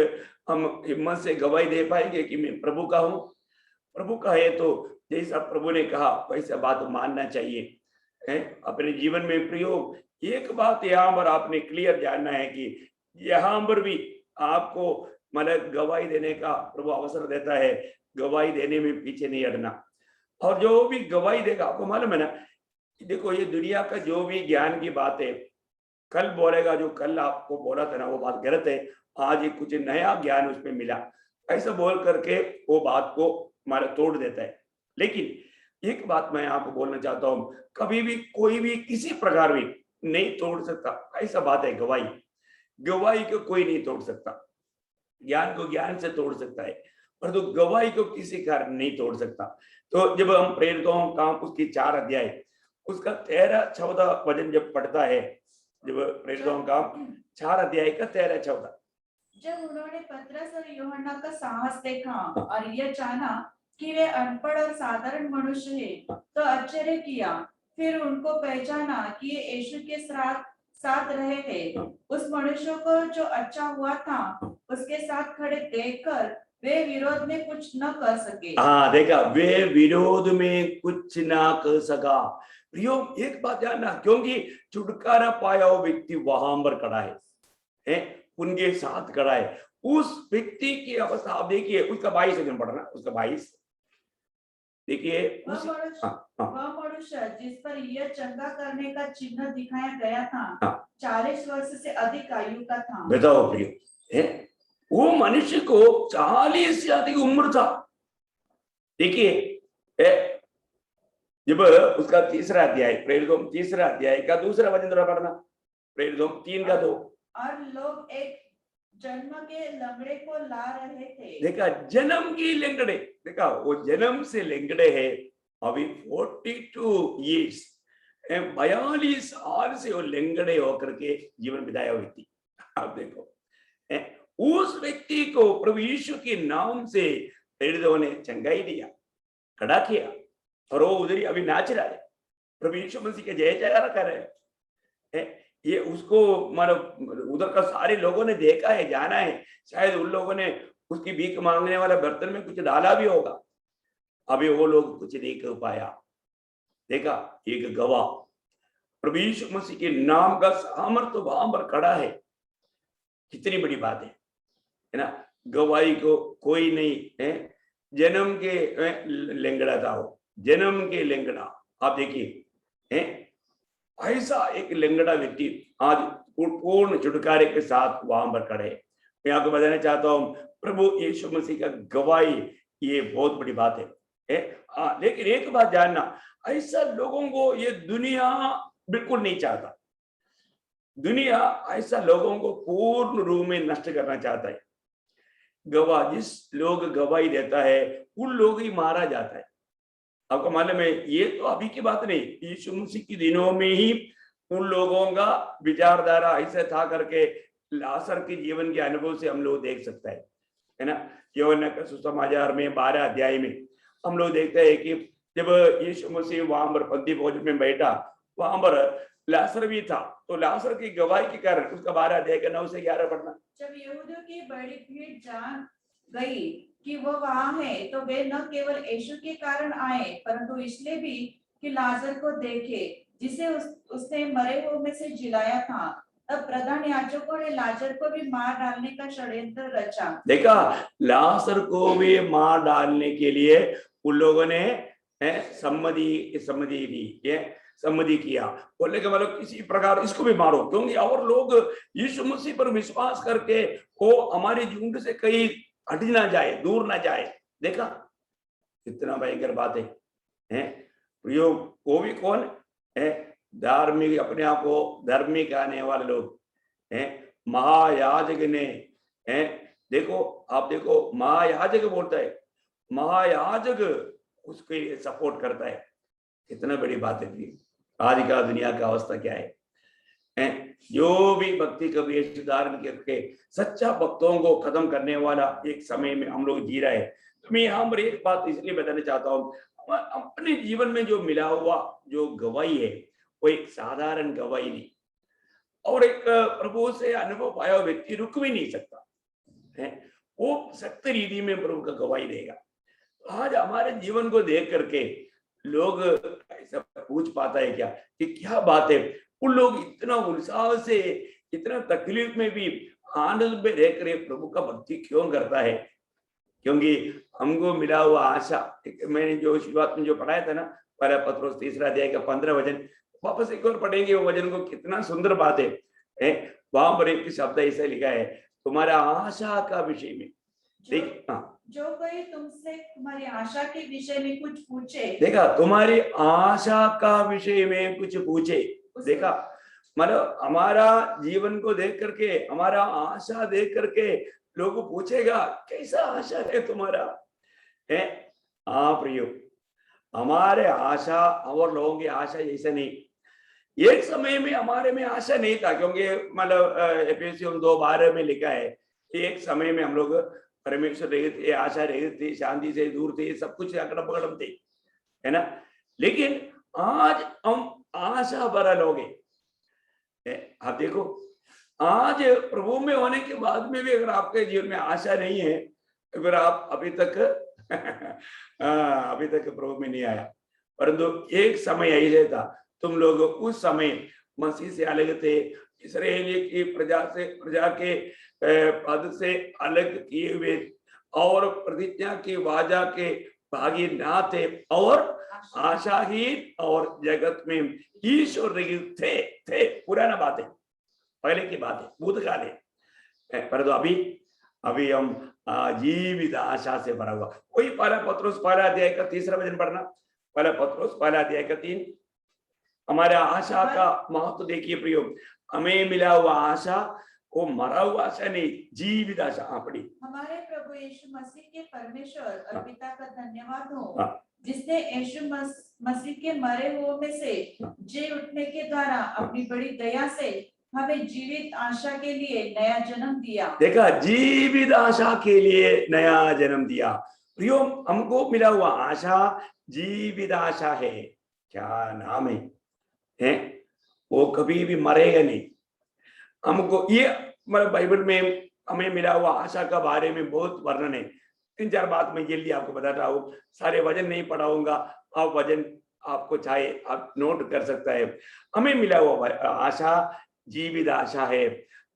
हम हिम्मत से गवाही दे पाएंगे कि मैं प्रभु का हूं? प्रभु का है तो जैसा प्रभु ने कहा वैसा बात मानना चाहिए है अपने जीवन में। प्रियो, एक बात यहाँ पर आपने क्लियर जानना है कि यहाँ पर भी आपको मतलब गवाही देने का प्रभु अवसर देता है, गवाही देने में पीछे नहीं हटना। और जो भी गवाही देगा, आपको मालूम है ना, देखो ये दुनिया का जो भी ज्ञान की बात है, कल बोलेगा जो कल आपको बोला था ना वो बात गलत है, आज एक कुछ नया ज्ञान उसमें मिला, ऐसा बोल करके वो बात को हमारा तोड़ देता है। लेकिन एक बात मैं आपको बोलना चाहता हूं, कभी भी कोई भी किसी प्रकार भी नहीं तोड़ सकता, ऐसा बात है गवाही। गवाही को कोई नहीं तोड़ सकता, ज्ञान को ज्ञान से तोड़ सकता है, परंतु तो गवाही को किसी कारण नहीं तोड़ सकता। तो जब हम प्रेरितों का उसकी 4 अध्याय उसका 13-14 वचन जब पढ़ता है, जब प्रेरितों का 4 अध्याय का 13-14, जब उन्होंने पतरस और यूहन्ना का साहस देखा और यह जाना कि वे अनपढ़ और साधारण मनुष्य हैं, तो आश्चर्य किया। फिर उनको पहचाना कि ये यीशु के साथ साथ रहे थे। उस मनुष्य को जो अच्छा हुआ था, उसके साथ खड़े देखकर वे विरोध में कुछ न कर सके। हाँ देखा, वे विरोध में कुछ ना कर सका। प्रियो एक बात जानना, क्योंकि छुटकारा पाया हुआ व्यक्ति वहां पर खड़ा है, उनके साथ खड़ा है। उस व्यक्ति की अवस्था आप देखिए, उसका 22 सेकंड पढ़ना, उसका 22 देखिए। वह मनुष्य जिस पर यह चंगा करने का चिन्ह दिखाया गया था, 40 वर्ष से अधिक आयु का था। बताओ प्रियो, वो मनुष्य को 40 से अधिक उम्र था। देखिए जब उसका तीसरा अध्याय, प्रेरितों तीसरा अध्याय का दूसरा वचन थोड़ा पढ़ना, प्रेरितों 3 का 2। और लोग एक जन्म के लंगड़े को ला रहे थे। देखा, जन्म की लंगड़े, देखा वो जन्म से लंगड़े है, अभी 42 ईयर्स, 42 साल से वो लंगड़े होकर के जीवन बिताया व्यक्ति। आप देखो, उस व्यक्ति को प्रभु यीशु के नाम से प्रेरितों ने चंगाई दिया, खड़ा किया, और वो उधर ही अभी नाच रहा है, प्रभु यीशु मसीह के जय जयकार कर रहे हैं। ये उसको मतलब उधर का सारे लोगों ने देखा है, जाना है, शायद उन लोगों ने उसकी भीख मांगने वाला बर्तन में कुछ डाला भी होगा, अभी वो लोग कुछ नहीं कर पाया। देखा, एक गवाह प्रभु यीशु मसीह के नाम का सामर्थ्य वहां पर खड़ा है, कितनी बड़ी बात है ना। गवाही को कोई नहीं है, जन्म के लेंगड़ा था वो, जन्म के लेंगड़ा। आप देखिए, ऐसा एक लेंगड़ा व्यक्ति आज पूर्ण छुटकारे के साथ वहां पर खड़े। मैं आपको बताना चाहता हूँ, प्रभु यीशु मसीह का गवाही ये बहुत बड़ी बात है। लेकिन एक बात जानना, ऐसा लोगों को ये दुनिया बिल्कुल नहीं चाहता। दुनिया ऐसा लोगों को पूर्ण रूप में नष्ट करना चाहता है। गवाह, जिस लोग गवाही देता है उन लोग ही मारा जाता है। आपको मालूम है, ये तो अभी की बात नहीं, यीशु मसीह के दिनों में ही उन लोगों का विचारधारा ऐसे था करके लाजर के जीवन के अनुभव से हम लोग देख सकते है ना। यूहन्ना का सुसमाचार में 12 अध्याय में हम लोग देखते हैं कि जब यीशु मसीह वहां पर पंक्ति भोजन में बैठा, वहां पर लाजर भी था, तो लाजर की गवाही के कारण उसका 12 अध्याय का 9 से 11 पढ़ना। जब यहूदियों की बड़ी भीड़ जान गई कि वो वहां है, तो वे न केवल यीशु के कारण आए, परंतु इसलिए भी कि लाजर को देखे जिसे उसने मरे हुए में से जिलाया था। तब प्रधान याजकों ने लाजर को भी मार डालने का षड्यंत्र रचा। देखा, लाजर को भी मार डालने के लिए उन लोगों ने सम्मति दी, सम्मति किया, बोलने का मतलब किसी प्रकार इसको भी मारो, क्योंकि और लोग यीशु मसीह पर विश्वास करके वो हमारे झुंड से कहीं हट ना जाए, दूर ना जाए। देखा, कितना भयंकर बात है। प्रियो, वो भी कौन है? धार्मिक, अपने आप को धर्मी कहने वाले लोग हैं। महायाजक ने देखो, आप देखो, महायाजक बोलता है, महायाजक उसके लिए सपोर्ट करता है। कितना बड़ी बात है। आज का दुनिया का अवस्था क्या है? जो भी भक्ति का वेश धारण करके सच्चा भक्तों को खत्म करने वाला एक समय में हम लोग जी रहे हैं। तो मैं यहाँ पर एक बात इसलिए बताना चाहता हूँ, अपने जीवन में जो मिला हुआ जो गवाही है, वो एक साधारण गवाही नहीं, और एक प्रभु से अनुभव पाया हुआ व्यक्ति रुक भी नहीं सकता है, वो सख्त रीति में प्रभु का गवाही देगा। आज हमारे जीवन को देख करके लोग ऐसा पूछ पाता है क्या कि क्या बात है, उन लोग इतना उत्साह से, इतना तकलीफ में भी आनंद में रहकर प्रभु का भक्ति क्यों करता है? क्योंकि हमको मिला हुआ आशा, मैंने जो शुरुआत में जो पढ़ाया था ना, पहला पत्रोस 3 अध्याय का 15 वचन, वापस एक और पढ़ेंगे वो वचन को, कितना सुंदर बात है। वहां पर एक शब्द ऐसा लिखा है, तुम्हारा आशा का विषय में। देख, जो कोई तुमसे तुम्हारी आशा के विषय में कुछ पूछे, देखा, तुम्हारी आशा का विषय में कुछ पूछे, देखा, मतलब हमारा जीवन को देख करके, हमारा आशा देख करके लोग पूछेगा कैसा आशा है तुम्हारा है। हाँ प्रियो, हमारे आशा और लोगों की आशा जैसे नहीं। एक समय में हमारे में आशा नहीं था, क्योंकि मतलब एफएससी 2:12 में लिखा है कि एक समय में हम लोग परमेश्वर रहित थे, आशा रहित थे, शांति से दूर थे, सब कुछ अकड़म पकड़म थे, है ना। लेकिन आज हम आशा भरा लोग हैं। आप देखो, आज प्रभु में होने के बाद में भी अगर आपके जीवन में आशा नहीं है, अगर आप अभी तक अभी तक प्रभु में नहीं आया, परंतु एक समय ऐसे था, तुम लोग उस समय मसीह से अलग थे, इस्राएल की प्रजा के पद से अलग किए हुए और प्रतिज्ञा की वाचा के भागी ना थे और आशाहीन और जगत में ईश्वर रहित थे। पुराना बात है, पहले की बात है, भूतकाल है। परंतु अभी हम जीवित आशा से भरा हुआ। कोई पहला पत्रोस पहला अध्याय का 3रा वचन पढ़ना, पहला पत्रोस पहला अध्याय का 3। हमारे आशा का महत्व देखिए प्रियो, हमें मिला हुआ आशा वो मरा हुआ आशा नहीं, जीवित आशा। पढ़ी। हमारे प्रभु यीशु मसीह के परमेश्वर और पिता का धन्यवाद हो, जिसने यीशु मसीह के मरे हुए में से जी उठने के द्वारा अपनी बड़ी दया से हमें जीवित आशा के लिए नया जन्म दिया। देखा, जीवित आशा के लिए नया जन्म दिया। प्रियो, हमको मिला हुआ आशा जीवित आशा है। क्या नाम है? वो कभी भी मरेगा नहीं। हमको ये बाइबल में हमें मिला हुआ आशा का बारे में बहुत वर्णन है। 3-4 बात मैं जल्दी आपको बताता हूँ, सारे वचन नहीं पढ़ाऊंगा, आप वचन आपको चाहे आप नोट कर सकता है। हमें मिला हुआ आशा जीवित आशा है।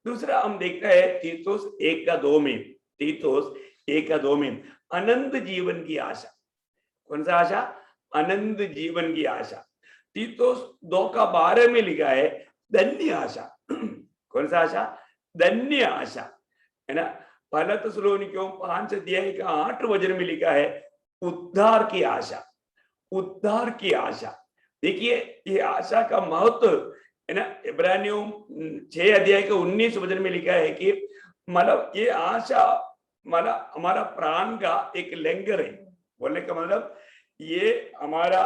दूसरा हम देखते हैं तीतुस 1:2 में, तीतुस 1:2 में अनंत जीवन की आशा। कौन सा आशा? अनंत जीवन की आशा। तीतुस 2:12 में लिखा है धन्य आशा। कौन सा आशा? धन्य आशा, है ना। पहला थिस्सलुनीकियों 5:8 वचन में लिखा है उद्धार की आशा, उद्धार की आशा। देखिए ये आशा का महत्व, है ना। इब्रानियों 6:19 वचन में लिखा है कि मतलब ये आशा मतलब हमारा प्राण का एक लंगर है। बोलने का मतलब ये हमारा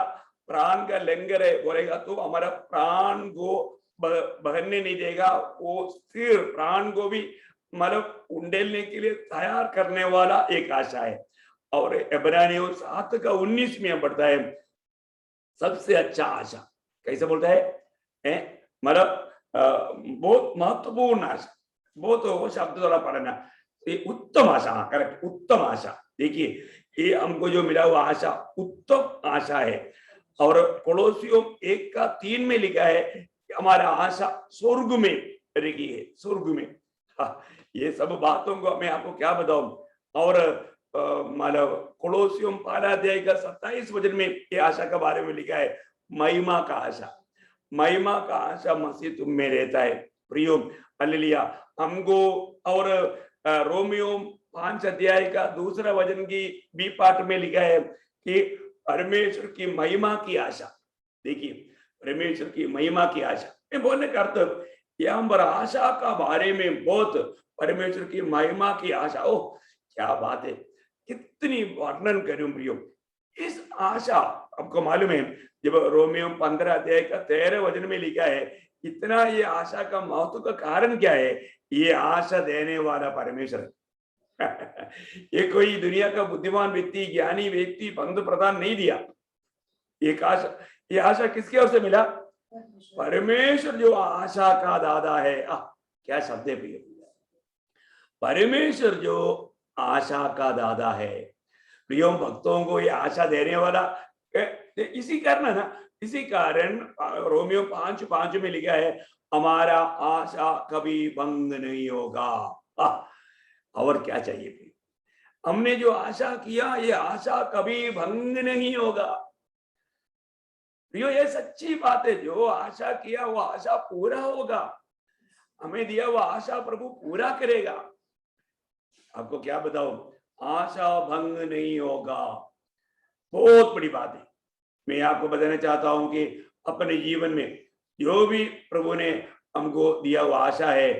प्राण का लंगर है, बोलेगा तो हमारा प्राण को बहने नहीं देगा, वो स्थिर प्राण को भी मतलब उंडेलने के लिए तैयार करने वाला एक आशा है। और इब्रानियों 7:19 में पढ़ता है सबसे अच्छा आशा। कैसे बोलता है? मतलब बहुत महत्वपूर्ण आशा, बहुत वो शब्द द्वारा पढ़ना, ये उत्तम आशा। करेक्ट, उत्तम आशा। देखिए ये हमको जो मिला हुआ आशा उत्तम आशा है। और कोलोसियों 1:3 में लिखा है हमारा आशा स्वर्ग में रखी है, स्वर्ग में। ये सब बातों को मैं आपको क्या बताऊं। और मतलब कोलोसियों 1:27 वचन में ये आशा के बारे में लिखा है महिमा का आशा। महिमा का आशा मसीह तुम में रहता है। प्रियो, हालेलुया। हमको और रोमियो 5:2 वचन की बी पार्ट में लिखा है कि परमेश्वर की महिमा की आशा। देखिए परमेश्वर की महिमा की आशा, मैं बोलने का अर्थ यहाँ पर आशा का बारे में बहुत, परमेश्वर की महिमा की आशा। ओह क्या बात है, कितनी वर्णन करूं प्रियो। इस आशा आपको मालूम है, जब रोमियो 15:13 वचन में लिखा है इतना ये आशा का महत्व का कारण क्या है? ये आशा देने वाला परमेश्वर ये कोई दुनिया का बुद्धिमान व्यक्ति, ज्ञानी व्यक्ति, बंधु प्रदान नहीं दिया। एक आशा, ये आशा किसके ओर से मिला? परमेश्वर जो आशा का दादा है। क्या शब्द है प्रिय, परमेश्वर जो आशा का दादा है। प्रियो भक्तों को ये आशा देने वाला, इसी कारण ना, इसी कारण रोमियो 5:5 में लिखा है हमारा आशा कभी भंग नहीं होगा। और क्या चाहिए फिर? हमने जो आशा किया ये आशा कभी भंग नहीं होगा। ये सच्ची बात है, जो आशा किया वो आशा पूरा होगा। हमें दिया हुआ आशा प्रभु पूरा करेगा। आपको क्या बताऊं, आशा भंग नहीं होगा। बहुत बड़ी बात है। मैं आपको बताना चाहता हूं कि अपने जीवन में जो भी प्रभु ने हमको दिया हुआ आशा है,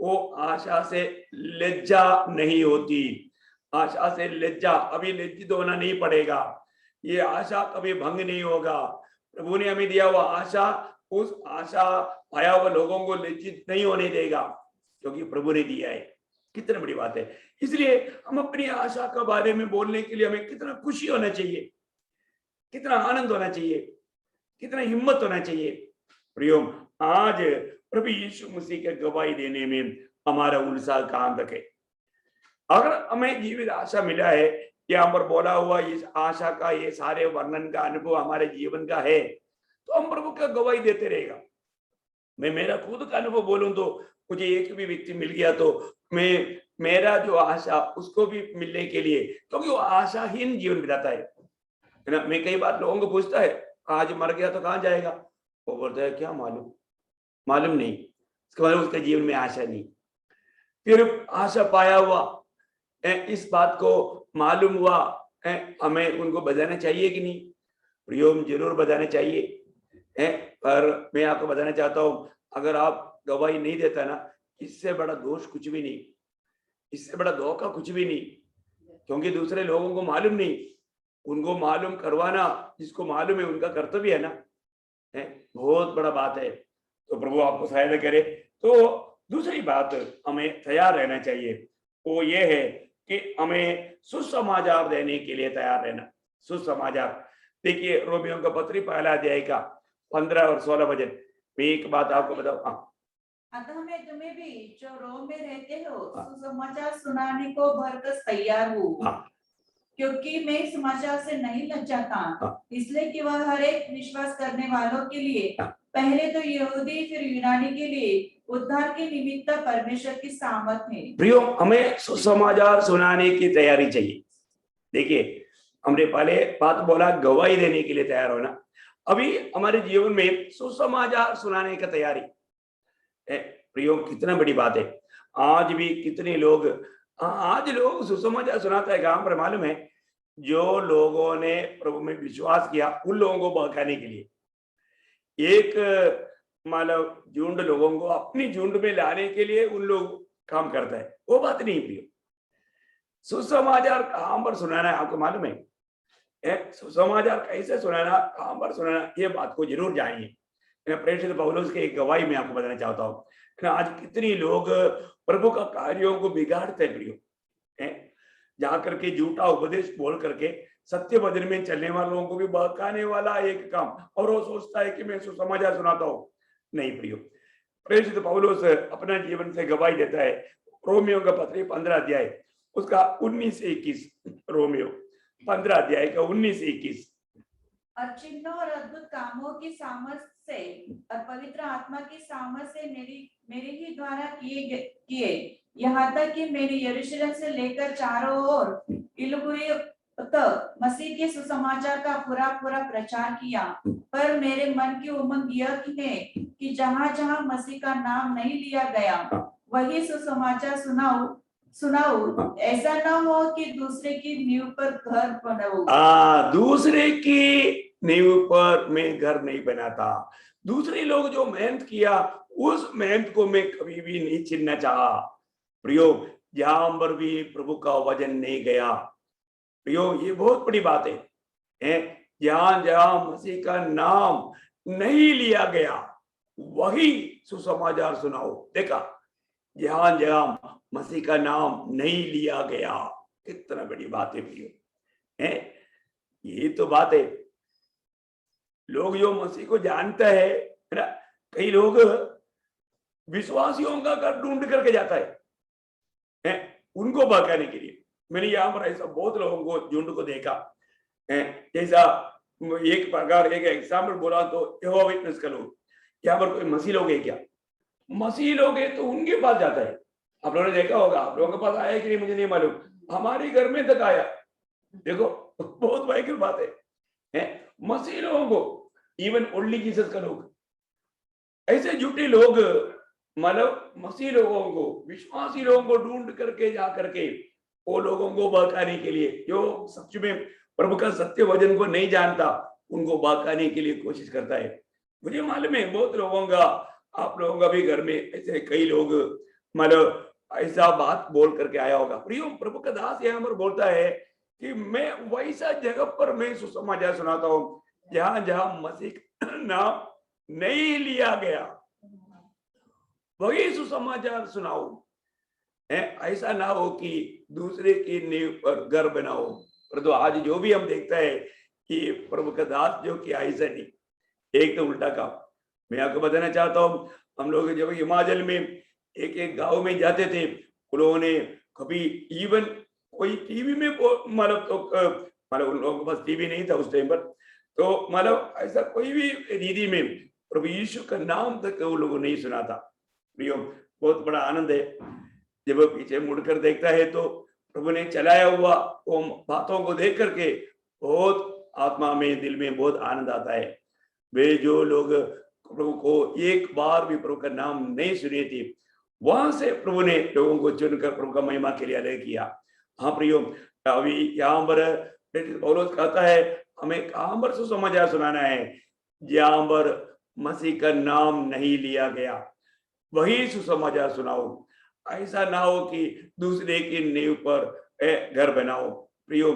वो आशा से लज्जा नहीं होती। आशा से लज्जा, अभी लज्जित होना नहीं पड़ेगा। ये आशा कभी भंग नहीं होगा। प्रभु ने हमें दिया हुआ आशा, उस आशा पाया हुआ लोगों को लज्जित नहीं होने देगा, क्योंकि प्रभु ने दिया है। कितनी बड़ी बात है। इसलिए हम अपनी आशा के बारे में बोलने के लिए हमें कितना खुशी होना चाहिए, कितना आनंद होना चाहिए, कितना हिम्मत होना चाहिए। प्रियो, आज प्रभु यीशु मसीह के गवाही देने में हमारा उत्साह काम रखे। अगर हमें जीवित आशा मिला है, यहाँ पर बोला हुआ इस आशा का ये सारे वर्णन का अनुभव हमारे जीवन का है, तो हम प्रभु का गवाही देते रहेगा। मैं मेरा खुद का अनुभव बोलूं तो मुझे एक भी व्यक्ति मिल गया तो मैं मेरा जो आशा उसको भी मिलने के लिए, क्योंकि वो आशाहीन जीवन बिताता है ना। मैं कई बार लोगों को पूछता है आज मर गया तो कहाँ जाएगा, वो बोलता है क्या मालूम, मालूम नहीं, इसके बाद उसके जीवन में आशा नहीं। फिर आशा पाया हुआ इस बात को मालूम हुआ, हमें उनको बताना चाहिए कि नहीं? प्रियोम जरूर बताना चाहिए। पर मैं आपको बताना चाहता हूँ, अगर आप गवाही नहीं देता ना, इससे बड़ा दोष कुछ भी नहीं, इससे बड़ा धोखा कुछ भी नहीं, क्योंकि दूसरे लोगों को मालूम नहीं, उनको मालूम करवाना जिसको मालूम है उनका कर्तव्य है ना, बहुत बड़ा बात है। तो प्रभु आपको सहायता करे। तो दूसरी बात हमें तैयार रहना चाहिए, वो ये है कि हमें सुसमाचार देने के लिए तैयार रहना। सुसमाचार देखिए, रोमियो का पत्री पहला अध्याय का 15 और 16 वचन। मैं एक बात आपको बताऊं, अतः मैं तुम्हें भी जो रोम में रहते हो सुसमाचार सुनाने को भरकस तैयार हूँ, क्योंकि मैं इस समाचार से नहीं लज्जाता, इसलिए कि वह हर एक विश्वास करने वालों के लिए, पहले तो यहूदी फिर यूनानी के लिए उद्धार के निमित्त परमेश्वर की सामर्थ है। प्रियो, हमें सुसमाचार सुनाने की तैयारी चाहिए। देखिए, हमने पहले बात बोला गवाही देने के लिए तैयार होना, अभी हमारे जीवन में सुसमाचार सुनाने की तैयारी। प्रियो, कितना बड़ी बात है। आज भी कितने लोग, आज लोग सुसमाचार सुनाता है कहां पर मालूम है? जो लोगों ने प्रभु में विश्वास किया उन लोगों को बहकाने के लिए, एक मतलब झुंड लोगों को अपनी झुंड में लाने के लिए उन लोग काम करता है, वो बात नहीं प्रियो। सुसमाचार कहां पर सुनाना है आपको मालूम है? सुसमाचार कैसे सुनाना, कहां पर सुनाना, ये बात को जरूर जानिए। प्रेषित पौलुस के एक गवाही में आपको बताना चाहता हूँ। आज कितने लोग प्रभु का कार्यों को बिगाड़ते प्रियो, जा करके झूठा उपदेश बोल करके सत्य वचन में चलने वालों को भी बहकाने वाला एक काम, और वो सोचता है कि मैं सुसमाचार सुनाता हूँ। नहीं प्रियो, प्रेषित पौलुस अपना जीवन से गवाही देता है। रोमियो का पत्री 15 अध्याय उसका 19 से 21, रोमियो 15 अध्याय का 19 से 21। और चिन्ह और अद्भुत कामों की सामर्थ से और पवित्र आत्मा की सामर्थ से मेरे ही द्वारा किए, यहाँ तक कि मैंने यरूशलेम से लेकर चारों ओर इलुगुई तक मसीह के सुसमाचार का पूरा प्रचार किया। पर मेरे मन की उमंग यह है कि जहाँ जहाँ मसीह का नाम नहीं लिया गया वही सुसमाचार सुनाऊं, ऐसा ना हो कि दूसरे की नींव पर घर बनाऊं। दूसरे की नींव पर मैं घर नहीं बनाता। दूसरे लोग जो मेहनत किया उस मेहनत को मैं कभी भी नहीं छीनना चाहा। प्रियो, जहां पर भी प्रभु का वचन नहीं गया, प्रियो ये बहुत बड़ी बात है। जहां जहां मसीह का नाम नहीं लिया गया वही सुसमाचार सुनाओ। देखा, जहां जहां मसीह का नाम नहीं लिया गया, कितना बड़ी बात है प्रियो। ये तो बात है। लोग जो मसीह को जानता है ना, कई लोग विश्वासियों का घर ढूंढ करके जाता है उनको बहकाने के लिए। मैंने यहाँ पर ऐसा बहुत लोगों को झुंड को देखा। जैसा एक प्रकार एक एग्जाम्पल बोला तो यहोवा विटनेस का लोग, यहाँ पर कोई मसीह लोग है क्या? मसीह लोग है तो उनके पास जाता है। आप लोगों ने देखा होगा, आप लोगों के पास आया कि नहीं मुझे नहीं मालूम, हमारे घर में तक आया। देखो, बहुत भयंकर बात है। मसीह लोगों को, इवन ओनली जीसस का लोग, ऐसे झूठे लोग मतलब मसीह लोगों को, विश्वासी लोगों को ढूंढ करके जा करके वो लोगों को बहकाने के लिए, जो सच में प्रभु का सत्य वचन को नहीं जानता उनको बहकाने के लिए कोशिश करता है। मुझे मालूम है बहुत लोगों का, आप लोगों का भी घर में ऐसे कई लोग मतलब ऐसा बात बोल करके आया होगा। प्रियो, प्रभु का दास यहाँ पर बोलता है कि मैं वैसा जगह पर मैं सुसमाचार सुनाता हूँ जहां जहां मसीह का नाम नहीं लिया गया, वही सुसमाचार सुनाओ। ऐसा ना हो कि दूसरे की नींव पर घर बनाओ। परंतु आज जो भी हम देखता है कि प्रभु का दास जो कि ऐसा नहीं, एक तो उल्टा काम। मैं आपको बताना चाहता हूँ, हम लोग जब हिमाचल में एक एक गांव में जाते थे, उन्होंने कभी इवन कोई टीवी में मतलब तो मतलब उन लोगों के पास टीवी नहीं था उस टाइम पर, तो मतलब ऐसा कोई भी रीति में प्रभु यीशु का नाम तक वो लोगों ने नहीं सुना था। प्रियो, बहुत बड़ा आनंद है जब वो पीछे मुड़कर देखता है तो प्रभु ने चलाया हुआ वो बातों को देख करके बहुत आत्मा में, दिल में बहुत आनंद आता है। वे जो लोग प्रभु को एक बार भी प्रभु का नाम नहीं सुने थे, वहां से प्रभु ने लोगों को चुनकर प्रभु का महिमा के लिए अलग किया। हाँ प्रियो, अभी यहाँ पर पौलुस कहता है हमें कहां पर सुसमाचार सुनाना है, जहां पर मसीह का नाम नहीं लिया गया वही सुसमाचार सुनाओ। ऐसा ना हो कि दूसरे की नींव पर घर बनाओ। प्रियो,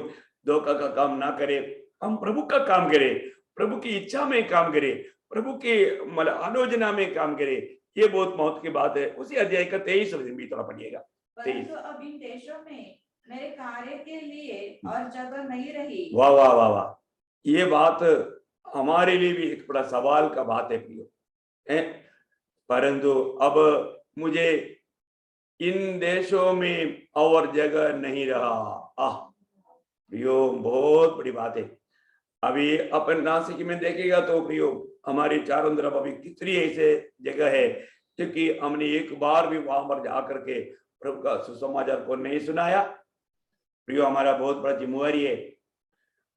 धोखा का काम ना करें, हम प्रभु का काम करें, प्रभु की इच्छा में काम करें, प्रभु की मतलब आलोचना में काम करें। ये बहुत महत्व की बात है। उसी अध्याय का 23 वचन भी थोड़ा पढ़िएगा। परंतु अब इन देशों में मेरे कार्य के लिए और जगह नहीं रही। वाह वाह वाह वाह, ये बात हमारे लिए भी एक बड़ा सवाल का बात है प्रियो। परंतु अब मुझे इन देशों में और जगह नहीं रहा। आह प्रियो, बहुत बड़ी बात है। अभी अपन नासिक में देखेगा तो प्रियो, हमारे चारों तरफ अभी कितनी ऐसे जगह है क्योंकि हमने एक बार भी वहां पर जाकर के प्रभु का सुसमाचार को नहीं सुनाया। प्रियो, हमारा बहुत बड़ा जिम्मेवारी है।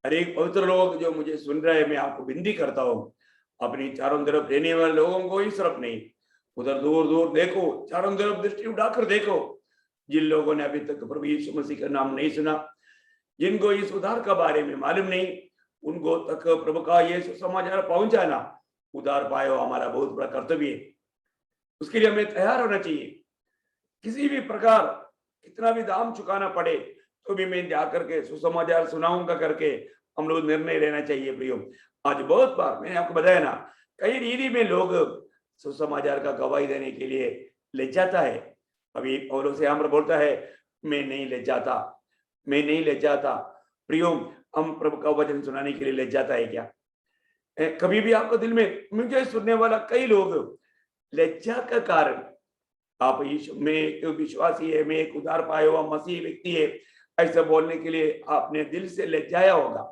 हर एक पवित्र लोग जो मुझे सुन रहे हैं, मैं आपको विनती करता हूँ, अपनी चारों तरफ रहने वाले लोगों को इस तरफ नहीं, उधर दूर दूर देखो, चारों तरफ दृष्टि उठाकर देखो। जिन लोगों ने अभी तक प्रभु यीशु मसीह का नाम नहीं सुना, जिनको इस उद्धार के बारे में मालूम नहीं, उनको तक प्रभु का ये सुसमाचार पहुंचाना, उद्धार पायो हमारा बहुत बड़ा कर्तव्य है। उसके लिए हमें तैयार होना चाहिए। किसी भी प्रकार कितना भी दाम चुकाना पड़े तो भी मैं जाकर के सुसमाचार सुनाऊंगा करके हम लोग निर्णय लेना चाहिए। प्रियो, आज बहुत बार मैंने आपको बताया ना, कई रीति में लोग सुसमाचार का गवाही देने के लिए ले जाता है। अभी पौलुस से यहाँ बोलता है मैं नहीं ले जाता, मैं नहीं ले जाता। प्रियो, हम प्रभु का वचन सुनाने के लिए ले जाता है क्या? कभी भी आपको दिल में, मुझे सुनने वाला कई लोग लज्जा का कारण, आप यीशु में एक विश्वासी है, मैं एक उद्धार पाया हुआ मसीह व्यक्ति है, ऐसा बोलने के लिए आपने दिल से लज्जाया होगा।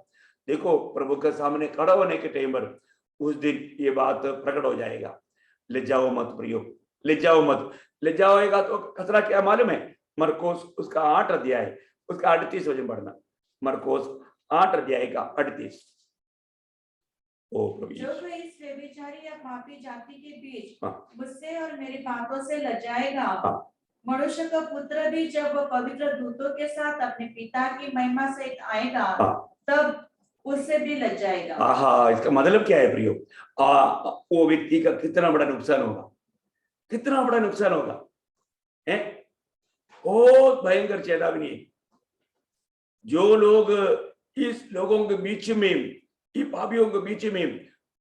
देखो, प्रभु के सामने खड़ा होने के टाइम पर उस दिन ये बात प्रकट हो जाएगा। लज्जाओ मत प्रियो, लज्जाओ मत। लज्जा होएगा तो खतरा क्या मालूम है? मरकोस उसका 8 अध्याय उसका 38 वचन पढ़ना। मरकोस 8 अध्याय का 38। ओ प्रभु, जो कोई इस व्यभिचारी या पापी जाति के बीच हाँ, मुझसे और मेरी बातों से लजाएगा, हाँ, मनुष्य का पुत्र भी जब वह पवित्र दूतों के साथ अपने पिता की महिमा से आएगा, हाँ, तब उससे भी लजाएगा। हाँ, इसका मतलब क्या है प्रियो? वो व्यक्ति का कितना बड़ा नुकसान होगा, कितना बड़ा नुकसान होगा, है? बहुत भयंकर चेतावनी है। जो लोग इस लोगों के बीच में, ये पापियों के बीच में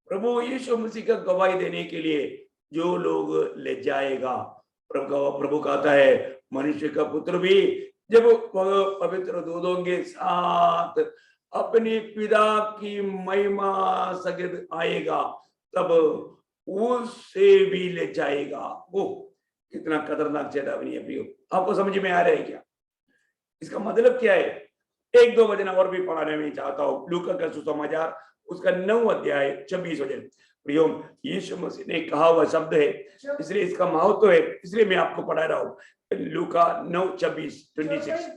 प्रभु यीशु मसीह का गवाही देने के लिए जो लोग ले जाएगा, प्रभु कहता है मनुष्य का पुत्र भी जब वह पवित्र दूतों के साथ अपने पिता की महिमा सगित आएगा, तब उससे भी ले जाएगा। वो कितना खतरनाक चेतावनी है प्रियो, आपको समझ में आ रहा है क्या? इसका मतलब क्या है? एक दो वचन और भी पढ़ाने में चाहता हूँ। लूका का सुसमाचार उसका 9 अध्याय 26 वचन। प्रियो, यीशु मसीह ने कहा हुआ शब्द है, इसलिए इसका महत्व है, इसलिए मैं आपको पढ़ा रहा हूँ। लूका 9:26-26।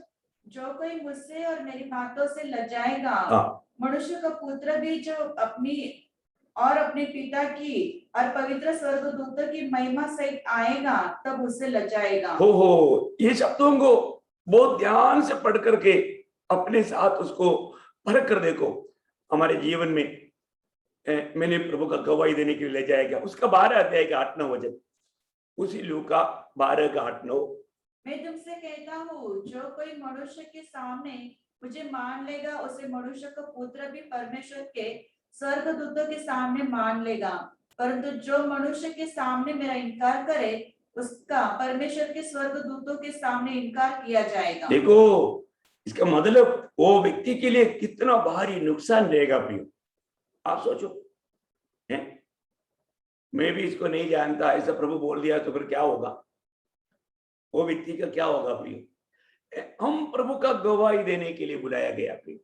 जो कोई मुझसे और मेरी बातों से लजाएगा, हाँ, मनुष्य का पुत्र भी जो अपने पिता की और पवित्र स्वर्गदूतों की महिमा से आएगा, तब उससे लजाएगा। हो, ये शब्दों को बहुत ध्यान से पढ़ करके अपने साथ उसको परख कर देखो। हमारे जीवन में मैंने प्रभु का गवाही देने के लिए ले जाएगा, उसका 12 अध्याय का 8-9 वचन, उसी लूका 12 का 8-9। मैं तुमसे कहता हूँ, जो कोई मनुष्य के सामने मुझे मान लेगा, उसे मनुष्य का पुत्र भी परमेश्वर के स्वर्गदूतों के सामने मान लेगा। परंतु जो मनुष्य के सामने मेरा इनकार करे, उसका परमेश्वर के स्वर्गदूतों के सामने इनकार किया जाएगा। देखो, इसका मतलब वो व्यक्ति के लिए कितना भारी नुकसान रहेगा प्रियो, आप सोचो। है? मैं भी इसको नहीं जानता, ऐसा प्रभु बोल दिया तो फिर क्या होगा, वो व्यक्ति का क्या होगा प्रियो। हम प्रभु का गवाही देने के लिए बुलाया गया प्रियो,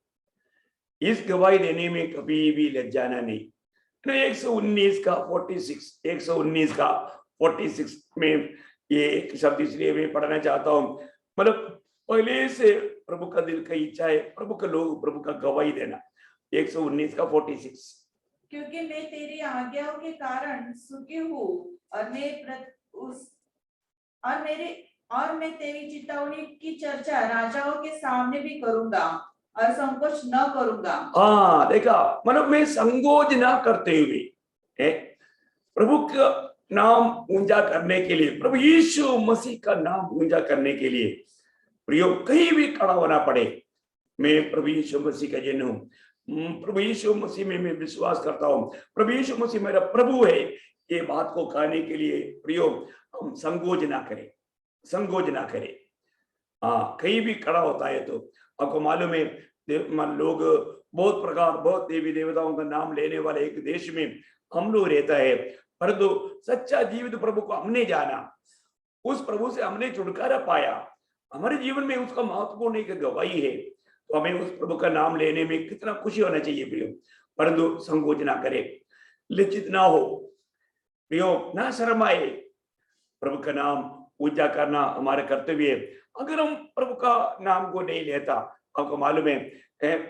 इस गवाही देने में कभी भी लज्जाना नहीं। 119 का 46, 119 का 46 में ये एक शब्द इसलिए मैं पढ़ना चाहता हूँ, मतलब पहले से प्रभु का दिल का इच्छा है प्रभु के लोग प्रभु का गवाही देना। 119 का 46, क्योंकि मैं तेरी आज्ञाओं के कारण सुखी हूँ और मैं तेरी चितावनी की चर्चा राजाओं के सामने भी करूंगा और संकोच न करूंगा। हाँ देखा, मतलब मैं संकोच ना करते हुए प्रभु का नाम ऊंचा करने के लिए, प्रभु यीशु मसीह का नाम ऊंचा करने के लिए प्रियो कहीं भी खड़ा होना पड़े, मैं प्रभु यीशु मसीह का जन हूँ, प्रभु यीशु मसीह में मैं विश्वास करता हूँ, प्रभु यीशु मसीह मेरा प्रभु है, ये बात को कहने के लिए प्रियो हम संकोच ना करें, संकोच ना करें। हाँ, कहीं भी खड़ा होता है तो आपको मालूम है लोग बहुत प्रकार, बहुत देवी देवताओं का नाम लेने वाले एक देश में हम लोग रहता है, परंतु सच्चा जीवित प्रभु को हमने जाना, उस प्रभु से हमने छुटकारा पाया, हमारे जीवन में उसका महत्वपूर्ण एक गवाही है, तो हमें उस प्रभु का नाम लेने में कितना खुशी होना चाहिए प्रियो। परंतु संकोच ना करे, लज्जित ना हो प्रियो, ना शर्म आए, प्रभु का नाम ऊंचा करना हमारा कर्तव्य है। अगर हम प्रभु का नाम को नहीं लेता, आपको मालूम है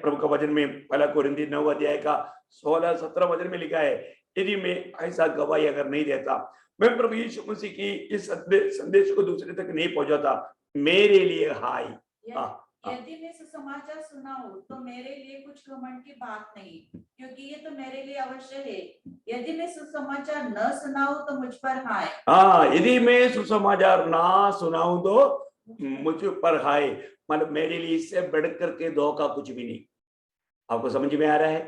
प्रभु का वचन में 1 कोरिन्थी 9 अध्याय का 16-17 वचन में लिखा है, यदि मैं ऐसा गवाही अगर नहीं देता, मैं प्रभु यीशु मसीह की इस संदेश को दूसरे तक नहीं पहुंचाता, मेरे लिए हाय। यदि मैं सुसमाचार सुनाऊं तो मेरे लिए कुछ घमंड की बात नहीं, क्योंकि ये तो मेरे लिए अवश्य है। यदि मैं सुसमाचार न सुनाऊं तो मुझ पर हाय। हाँ, यदि मैं सुसमाचार ना सुनाऊं तो मुझ पर हाय, मतलब मेरे लिए इससे बढ़कर के धोखा कुछ भी नहीं। आपको समझ में आ रहा है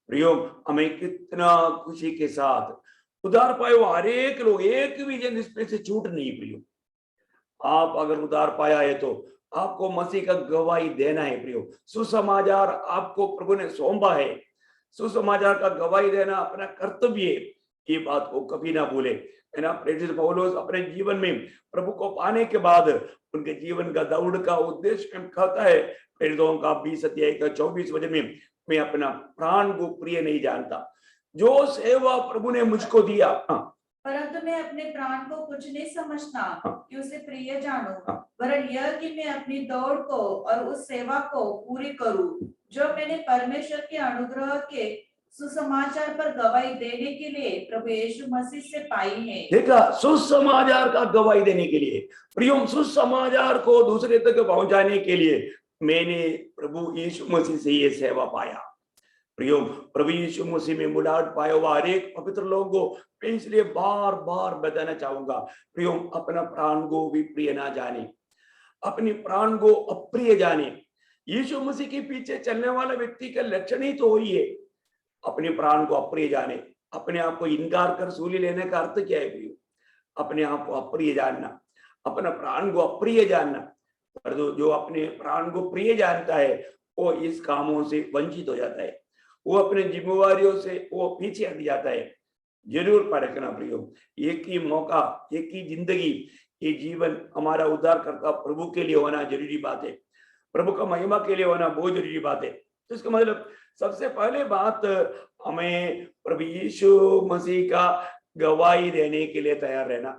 प्रियो, हमें कितना खुशी के साथ उधार पाए वो हर एक लोग, एक भी जन इसमें से छूट नहीं प्रियो। आप अगर उधार पाया है तो आपको मसीह का गवाही देना है प्रियो, सुसमाचार आपको प्रभु ने सौंपा है, सुसमाचार का गवाही देना अपना कर्तव्य है, ये बात को कभी ना भूले, है ना। प्रेरित पौलुस अपने जीवन में प्रभु को पाने के बाद उनके जीवन का दौड़ का उद्देश्य कहता है, प्रेरितों का 20 अध्याय का 24 वचन में, मैं अपना प्राण को प्रिय नहीं जानता, जो सेवा प्रभु ने मुझको दिया, परंतु मैं अपने प्राण को कुछ नहीं समझता कि उसे प्रिय जानूं, हाँ। वरन यह कि मैं अपनी दौड़ को और उस सेवा को पूरी करूं जो मैंने परमेश्वर के अनुग्रह के सुसमाचार पर गवाही देने के लिए प्रभु यीशु मसीह से पाई है। देखा, सुसमाचार का गवाही देने के लिए प्रियो, सुसमाचार को दूसरे तक पहुंचाने के लिए मैंने प्रभु यीशु मसीह से ये सेवा पाया प्रियो। प्रभु यीशु मसीह में मुलाकात पाया हुआ हर एक पवित्र लोगों को मैं इसलिए बार बार बताना चाहूंगा प्रियो, अपना प्राण को भी प्रिय ना जाने, अपने प्राण को अप्रिय जाने। यीशु मसीह के पीछे चलने वाला व्यक्ति का लक्षण ही तो वही है, अपने प्राण को अप्रिय जाने, अपने आप को इनकार कर सूली लेने का अर्थ क्या है प्रियो, अपने आप को अप्रिय जानना, अपना प्राण को अप्रिय जानना। पर जो अपने प्राण को प्रिय जानता है वो इस कामों से वंचित हो जाता है, वो अपने जिम्मेवारियों से वो पीछे हट जाता है। जरूर परखना प्रियो, एक ही मौका, एक ही जिंदगी, ये जीवन हमारा उद्धार करता प्रभु के लिए होना जरूरी बात है, प्रभु का महिमा के लिए होना बहुत जरूरी बात है। तो इसका मतलब सबसे पहले बात, हमें प्रभु यीशु मसीह का गवाही देने के लिए तैयार रहना।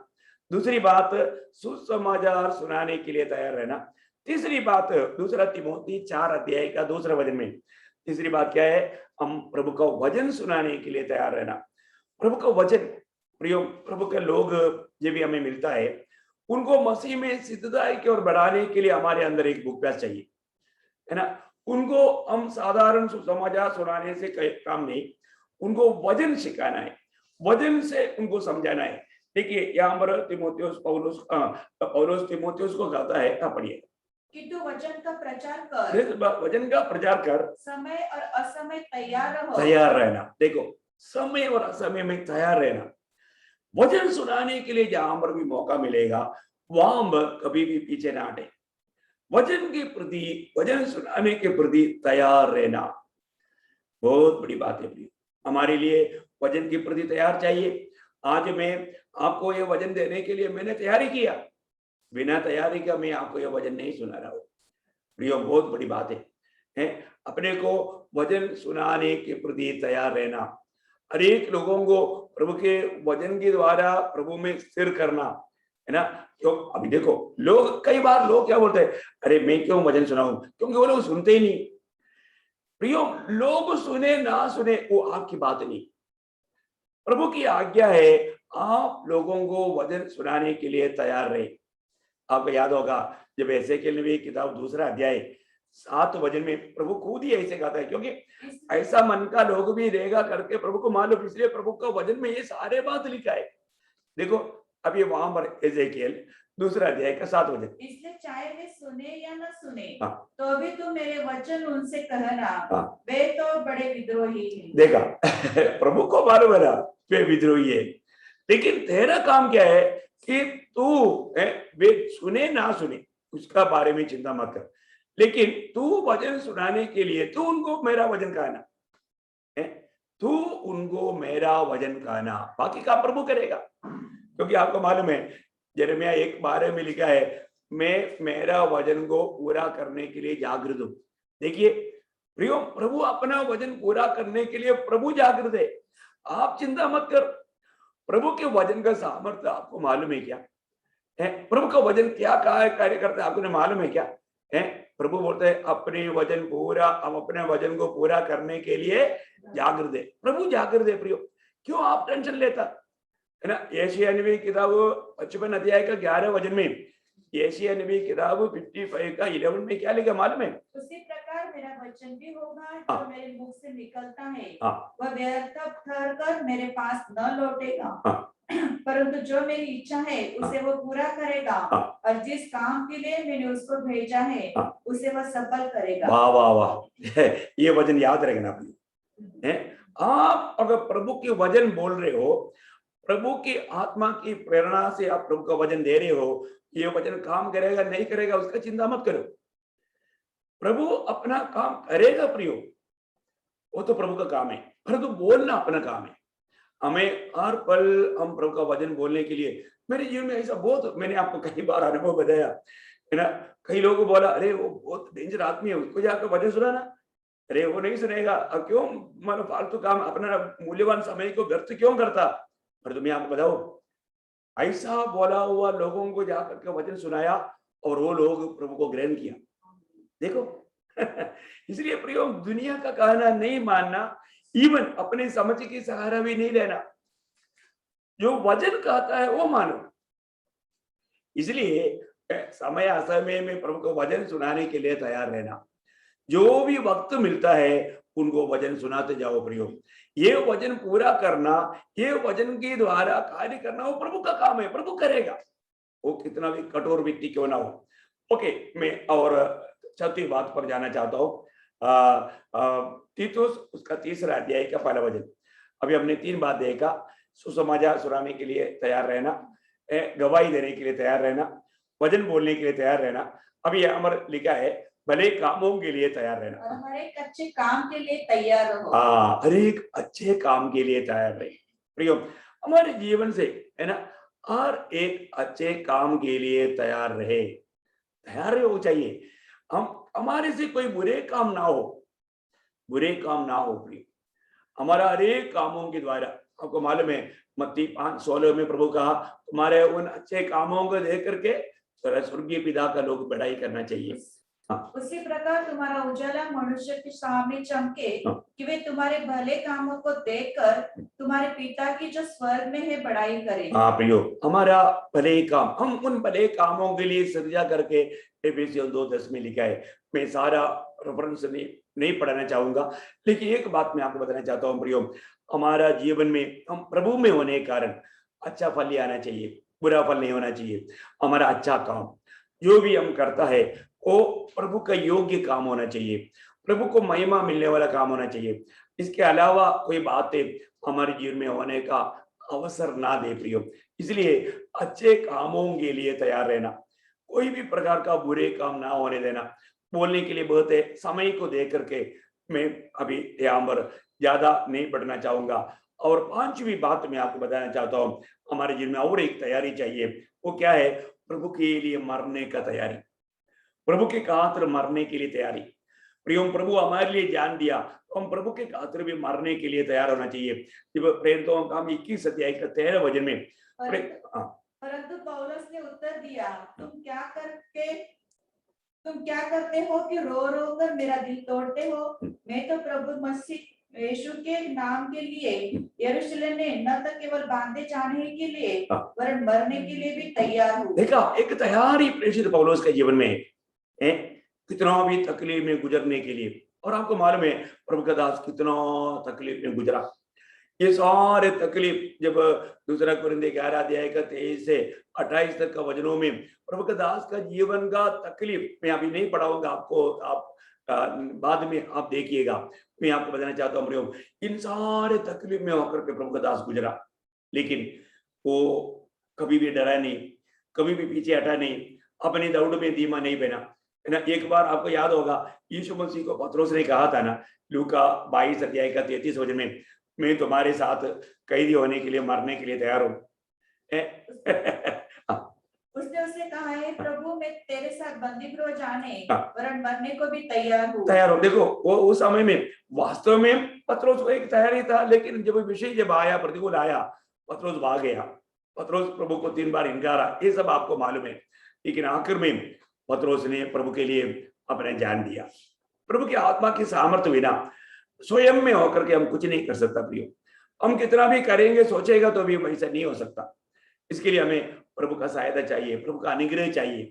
दूसरी बात, सुसमाचार सुनाने के लिए तैयार रहना। तीसरी बात, 2 तिमोथी 4 अध्याय का 2 वचन में तीसरी बात क्या है, हम प्रभु का वचन सुनाने के लिए तैयार रहना। प्रभु का वचन प्रियो, प्रभु के लोग जो भी हमें मिलता है उनको मसीह में सिद्धता की ओर बढ़ाने के लिए हमारे अंदर एक भूख-प्यास चाहिए, है ना। उनको हम साधारण सुसमाचार सुनाने से काम नहीं, उनको वचन सिखाना है, वचन से उनको समझाना है। देखिए यहाँ पर पौलुस तिमोथियुस को कहता है, पढ़िए, कि तू वचन का प्रचार कर, वचन का प्रचार कर, समय और असमय तैयार रहो। तैयार रहना। देखो, समय और असमय में तैयार रहना, वचन सुनाने के लिए जहां पर भी मौका मिलेगा वहां पर कभी भी पीछे ना हटे। वचन के प्रति, वचन सुनाने के प्रति तैयार रहना बहुत बड़ी बात है प्रिय। हमारे लिए वचन के प्रति तैयार चाहिए। आज मैं आपको ये वचन देने के लिए मैंने तैयारी किया, बिना तैयारी का मैं आपको ये वचन नहीं सुना रहा हूं प्रियो, बहुत बड़ी बात है। अपने को वचन सुनाने के प्रति तैयार रहना, अनेक लोगों को प्रभु के वचन के द्वारा प्रभु में स्थिर करना, है ना। क्यों, अभी देखो लोग, कई बार लोग क्या बोलते हैं, अरे मैं क्यों वचन सुनाऊं, क्योंकि वो लोग सुनते ही नहीं। प्रियो, लोग सुने ना सुने वो आपकी बात नहीं, प्रभु की आज्ञा है आप लोगों को वचन सुनाने के लिए तैयार रहे। आपको याद होगा जब एसेकियेल नबी की किताब 2 अध्याय 7 वचन में प्रभु खुद ही ऐसे कहता है, क्योंकि ऐसा मन का लोग भी रहेगा करके प्रभु को मालूम, इसलिए प्रभु का वचन में ये सारे बात लिखा है। देखो अब ये वहां पर एसेकियेल 2 अध्याय का 7 वचन, इसलिए चाहे वे सुने या न सुने, हाँ। तो भी तू मेरे वचन उनसे कहना, हाँ। वे तो बड़े विद्रोही हैं। देखा प्रभु को मालूम है ना वे विद्रोही है, लेकिन तेरा काम क्या है कि तू वे सुने ना सुने उसका बारे में चिंता मत कर, लेकिन तू वचन सुनाने के लिए तू उनको मेरा वचन कहना है, तू उनको मेरा वचन कहना, बाकी काम प्रभु करेगा। क्योंकि आपको मालूम है यिर्मयाह 1:12 में लिखा है, मैं मेरा वचन को पूरा करने के लिए जागृत हूं। देखिए प्रियो, प्रभु अपना वचन पूरा करने के लिए प्रभु जागृत है। आप चिंता मत कर, प्रभु के वचन का सामर्थ्य आपको मालूम है क्या है? प्रभु का वचन क्या कार्य करता है आपको मालूम है क्या है? प्रभु बोलते हैं अपने वचन पूरा, हम अपने वचन को पूरा करने के लिए जागृत है। प्रभु जागृत है प्रियो, क्यों आप टेंशन लेता है ना। यशायाह नबी की किताब 55 अध्याय का 11 वचन में, यशायाह नबी की किताब 55 का 11 में क्या लिखा मालूम है? उसी प्रकार मेरा वचन भी होगा हाँ। जो मेरे मुख से निकलता है, हाँ। वह व्यर्थ ठहरकर मेरे पास न लौटेगा, हाँ। परंतु जो मेरी इच्छा है उसे वो पूरा करेगा, हाँ। और जिस काम के लिए मैंने उसको भेजा है हाँ। उसे वह सफल करेगा। वाह वाह वाह ये वचन याद रखना अपनी है। आप अगर प्रभु के वचन बोल रहे हो, प्रभु की आत्मा की प्रेरणा से आप प्रभु का वचन दे रहे हो, ये वचन काम करेगा नहीं करेगा उसका चिंता मत करो, प्रभु अपना काम करेगा प्रियो, वो तो प्रभु का काम है, परंतु बोलना अपना काम है। हमें हर पल हम प्रभु का वचन बोलने के लिए, मेरे जीवन में ऐसा बहुत, मैंने आपको कई बार अनुभव बताया है ना। कई लोगों को बोला अरे वो बहुत डेंजर आदमी है, उसको जाकर वचन सुनाना, अरे वो नहीं सुनेगा, अब क्यों मानो फालतू काम, अपना मूल्यवान समय को व्यर्थ क्यों करता। पर तुम्हें आपको बताओ, ऐसा बोला हुआ लोगों को जाकर के वचन सुनाया और वो लोग प्रभु को ग्रहण किया। देखो इसलिए प्रियो, दुनिया का कहना नहीं मानना, इवन अपने समझ की सहारा भी नहीं लेना, जो वचन कहता है वो मानो। इसलिए समय असमय में प्रभु को वचन सुनाने के लिए तैयार रहना, जो भी वक्त मिलता है उनको वचन सुनाते जाओ प्रियो। ये वचन पूरा करना, ये वचन के द्वारा कार्य करना वो प्रभु का काम है, प्रभु करेगा, वो कितना भी कठोर व्यक्ति क्यों ना हो। ओके, मैं और चौथी बात पर जाना चाहता हूँ। तीतुस उसका 3 अध्याय का 1 वचन। अभी हमने 3 बात देखा, सुसमाचार सुनाने के लिए तैयार रहना, गवाही देने के लिए तैयार रहना, वचन बोलने के लिए तैयार रहना। अभी अमर लिखा है भले कामों के लिए तैयार रहना, और हर एक अच्छे काम के लिए तैयार रहो। हर एक अच्छे काम के लिए तैयार रहे प्रियो। हमारे जीवन से है ना, हर एक अच्छे काम के लिए तैयार रहे, तैयार हो चाहिए। हम हमारे से कोई बुरे काम ना हो, बुरे काम ना हो प्रिय। हमारा हर एक कामों के द्वारा, आपको मालूम है मत्ती 5:16 में प्रभु कहा तुम्हारे उन अच्छे कामों को देख करके स्वर्गीय पिता का लोग बड़ाई करना चाहिए। हाँ। उसी प्रकार तुम्हारा उजाला मनुष्य के सामने चमके, हाँ। कि वे तुम्हारे भले कामों को देखकर तुम्हारे पिता की जो स्वर्ग में है बड़ाई करें। हाँ प्रियो, हमारा भले काम, हम उन भले कामों के लिए सृजा करके एफेसियन 2:10 में लिखा है। मैं सारा रेफरेंस नहीं पढ़ाना चाहूंगा, लेकिन एक बात मैं आपको बताना चाहता हूँ प्रियो, हमारा जीवन में हम प्रभु में होने के कारण अच्छा फल ही आना चाहिए, बुरा फल नहीं होना चाहिए। हमारा अच्छा काम जो भी हम करता है वो प्रभु का योग्य काम होना चाहिए, प्रभु को महिमा मिलने वाला काम होना चाहिए। इसके अलावा कोई बातें हमारे जीवन में होने का अवसर ना दे प्रियो। इसलिए अच्छे कामों के लिए तैयार रहना, कोई भी प्रकार का बुरे काम ना होने देना। बोलने के लिए बहुत है, समय को दे करके मैं अभी यहाँ पर ज्यादा नहीं बढ़ना चाहूंगा। और पांचवी बात मैं आपको बताना चाहता हूँ, हमारे जीवन में और एक तैयारी चाहिए। वो क्या है? प्रभु के लिए मरने का तैयारी, प्रभु के खातिर मरने के लिए तैयारी। प्रियो, प्रभु हमारे लिए जान दिया, तो हम प्रभु के खातिर भी मरने के लिए तैयार होना चाहिए। जब प्रेरितों का काम 21 अध्याय का 13 वचन में हाँ, परंतु पौलुस ने उत्तर दिया, तुम क्या करते हो कि रो रो कर मेरा दिल तोड़ते हो? मैं तो प्रभु मसीह यीशु के नाम के लिए यरूशलेम में न तो केवल बांधे जाने के लिए वरन मरने के लिए भी तैयार हूँ। देखा, एक तैयारी प्रेषित पौलुस के जीवन में है, कितना भी तकलीफ में गुजरने के लिए। और आपको मालूम है प्रभु का दास कितना तकलीफ में गुजरा। ये सारे तकलीफ जब दूसरा कुरिन्थियों 11 अध्याय का 23 से 28 तक का वचनों में प्रभु का दास का जीवन का तकलीफ मैं अभी नहीं पढ़ाऊंगा आपको, आप बाद में आप देखिएगा। मैं आपको बताना चाहता हूँ, इन सारे तकलीफ में होकर के प्रभु का दास गुजरा, लेकिन वो कभी भी डरा नहीं, कभी भी पीछे हटा नहीं, अपनी दौड़ में धीमा नहीं बना, है ना। एक बार आपको याद होगा यीशु मसीह को पतरस ने कहा था ना, लूका 22 अध्याय का 33 वचन में, मैं तुम्हारे साथ कैदी होने के लिए मरने के लिए तैयार हूँ। उसने उससे कहा है, प्रभु मैं तेरे साथ बंदीगृह जाने वरन मरने को भी तैयार हूँ। तैयार हो। देखो वो उस समय में वास्तव में पतरस को एक तैयारी था, लेकिन जब विषय जब आया, प्रतिकूल आया, पतरस भाग गया। पतरस प्रभु को 3 बार इनकारा, ये सब आपको मालूम है। लेकिन आखिर में पतरस ने प्रभु के लिए अपने जान दिया। प्रभु की आत्मा की सामर्थ्य बिना स्वयं में होकर के हम कुछ नहीं कर सकता प्रियो। हम कितना भी करेंगे सोचेगा तो भी वैसा नहीं हो सकता। इसके लिए हमें प्रभु का सहायता चाहिए, प्रभु का अनुग्रह चाहिए।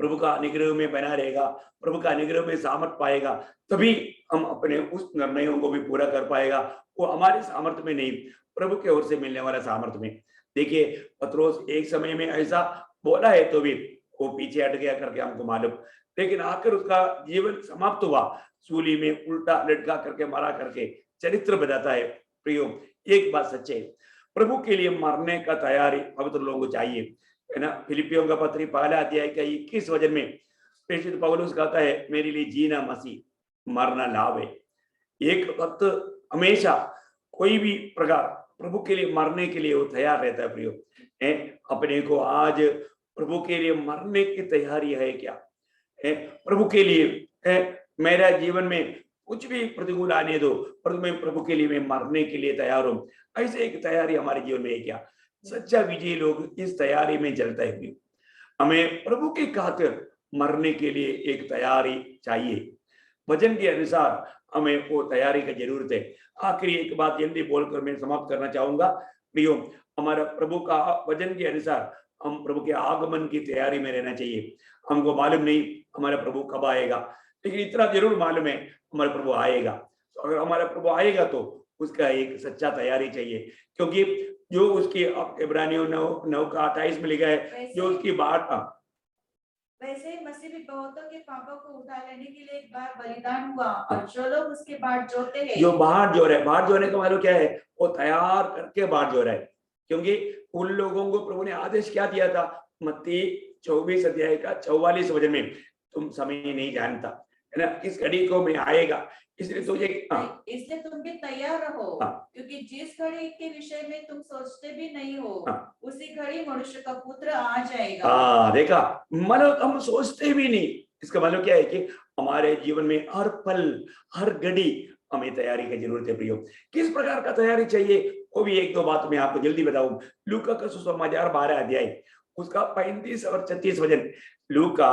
प्रभु का अनुग्रह में बना रहेगा, प्रभु का अनुग्रह में सामर्थ पाएगा, तभी हम अपने उस निर्णयों को भी पूरा कर पाएगा। वो हमारे सामर्थ्य में नहीं, प्रभु की ओर से मिलने वाला सामर्थ्य में। देखिए पतरस एक समय में ऐसा बोला है तो भी वो पीछे हट गया करके हमको मालूम, लेकिन आखिर उसका जीवन समाप्त हुआ, सूली में उल्टा लटका करके मारा करके चरित्र बताता है। प्रियो, एक बात सच्चे है, प्रभु के लिए मरने का तैयारी पवित्र लोगों को चाहिए, है ना। फिलिपियों का पत्री 1 अध्याय का 21 वचन में प्रेषित पौलुस कहता है, मेरे लिए जीना मसीह, मरना लाभ है। एक वक्त हमेशा कोई भी प्रकार प्रभु के लिए मरने के लिए वो तैयार रहता है प्रियो। अपने को आज प्रभु के लिए मरने की तैयारी है क्या? प्रभु के लिए मेरा जीवन में कुछ भी प्रतिकूल आने दो, पर मैं प्रभु के लिए मैं मरने के लिए तैयार हूं। ऐसे एक तैयारी हमारे जीवन में है क्या? सच्चा विजयी लोग इस तैयारी में चलता है। हमें प्रभु की खातिर मरने के लिए एक तैयारी चाहिए। वचन के अनुसार हमें वो तैयारी की जरूरत है। आखिरी एक बात जल्दी बोलकर मैं समाप्त करना चाहूंगा प्रियो, हमारा प्रभु का वचन के अनुसार हम प्रभु के आगमन की तैयारी में रहना चाहिए। हमको मालूम नहीं हमारा प्रभु कब आएगा, लेकिन इतना जरूर मालूम है हमारा प्रभु आएगा। तो अगर हमारा प्रभु आएगा तो उसका एक सच्चा तैयारी चाहिए, क्योंकि जो उसकी इब्रानियों 9 का 28 में लिखा है, जो उसकी बात वैसे मसीह भी बहुतों के पापों को उठा लेने के लिए एक बार बलिदान हुआ, और जो लोग उसके बाट जोते हैं, जो बाढ़ जो रहे, बाढ़ जोने का मतलब क्या है? वो तैयार करके बाढ़ जो रहे, क्योंकि उन लोगों को प्रभु ने आदेश क्या दिया था? मत्ती 24 अध्याय का 44 वचन में, तुम समय नहीं जानता, है ना, इस घड़ी को मैं आएगा, इसलिए तुझे इसलिए तुम भी तैयार रहो, क्योंकि जिस घड़ी के विषय में तुम सोचते भी नहीं हो, उसी घड़ी मनुष्य का पुत्र आ जाएगा। देखा, मतलब हम सोचते भी नहीं। इसका मतलब क्या है कि हमारे जीवन में हर पल हर घड़ी हमें तैयारी की जरूरत है प्रियो। किस प्रकार का तैयारी चाहिए वो भी एक दो बात मैं आपको जल्दी बताऊं। लूका का सुसमाचार 12 अध्याय उसका 35 और 36 वचन। लूका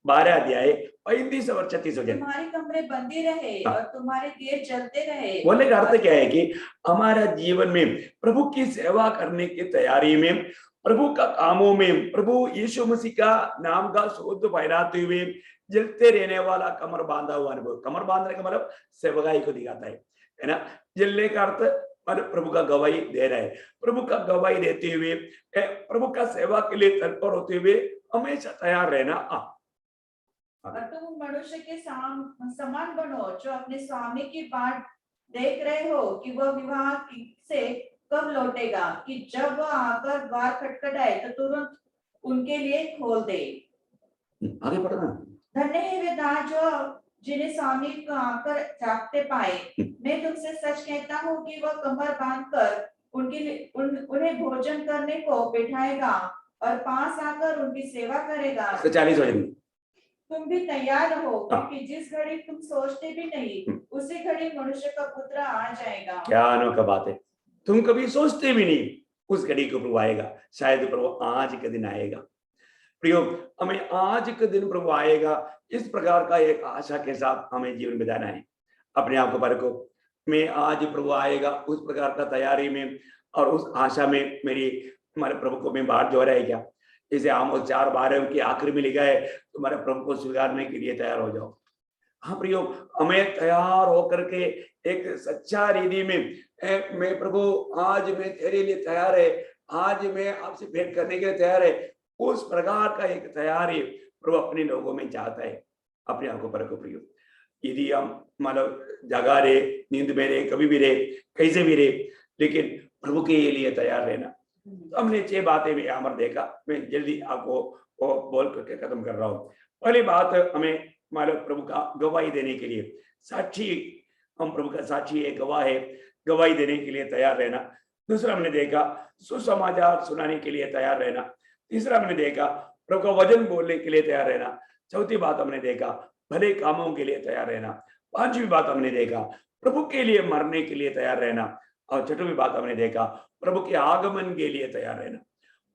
12 अध्याय 35 और 36 वचन। तुम्हारे कमरे बंदी रहे और तुम्हारे दिए जलते रहे। बोलने का अर्थ क्या है कि हमारा जीवन में प्रभु की सेवा करने की तैयारी में, प्रभु का कामों में, प्रभु यीशु मसीह का नाम का शोध फैलाते हुए जलते रहने वाला कमर बांधा हुआ अनुभव। कमर बांधने का मतलब सेवकाई को दिखाता है ना। जलने का अर्थ मतलब प्रभु का गवाही दे रहा है। प्रभु का गवाही देते हुए, प्रभु का सेवा के लिए तत्पर होते हुए हमेशा तैयार रहना। और तुम मनुष्य के समान बनो, जो अपने स्वामी की बाट देख रहे हो कि वह विवाह से कब लौटेगा कि जब वह आकर द्वार खटखटाए तो तुरंत उनके लिए खोल दे। आगे पढ़ना। धन्य है वे दास जो जिन्हें स्वामी को आकर जागते पाए। मैं तुमसे सच कहता हूँ कि वह कमर बांधकर उन्हें भोजन करने को बिठाएगा और पास आकर उनकी सेवा करेगा। 40 वचन। तुम भी तैयार रहो, क्योंकि जिस घड़ी तुम सोचते भी नहीं उसी घड़ी मनुष्य का पुत्र आ जाएगा। क्या अनोखा बात है, तुम कभी सोचते भी नहीं उस घड़ी को प्रभु आएगा। शायद प्रभु आज के दिन आएगा। प्रियो, हमें आज के दिन प्रभु आएगा, इस प्रकार का एक आशा के साथ हमें जीवन बिताना है। अपने आप को परखो, मैं आज प्रभु आएगा उस प्रकार का तैयारी में और उस आशा में मेरी हमारे प्रभु को मैं बाहर जो रहा है क्या। इसे आमोस 4:12 के आखिर में लिखा है, तुम्हारे प्रभु को स्वीकारने के लिए तैयार हो जाओ। हाँ प्रियो, हमें तैयार होकर के एक सच्चा रीति में मैं प्रभु आज मैं तेरे लिए तैयार है, आज मैं आपसे भेंट करने के लिए तैयार है, उस प्रकार का एक तैयारी प्रभु अपने लोगों में चाहता है। अपने आप को परखो प्रियो, यदि हम मतलब जगा रहे, नींद में रहे, कभी भी रहे, कैसे भी रहे, लेकिन प्रभु के लिए तैयार रहना। तो हमने 6 बातें भी यहाँ पर देखा, मैं जल्दी आपको बोल करके खत्म कर रहा हूँ। पहली बात, हमें मानो प्रभु का गवाही देने के लिए साक्षी, हम प्रभु का साक्षी है, गवाह है, गवाही देने के लिए तैयार रहना। दूसरा हमने देखा सुसमाचार सुनाने के लिए तैयार रहना। तीसरा हमने देखा प्रभु का वचन बोलने के लिए तैयार रहना। चौथी बात हमने देखा भले कामों के लिए तैयार रहना। पांचवी बात हमने देखा प्रभु के लिए मरने के लिए तैयार रहना। और छठवीं बात हमने देखा प्रभु के आगमन के लिए तैयार रहना,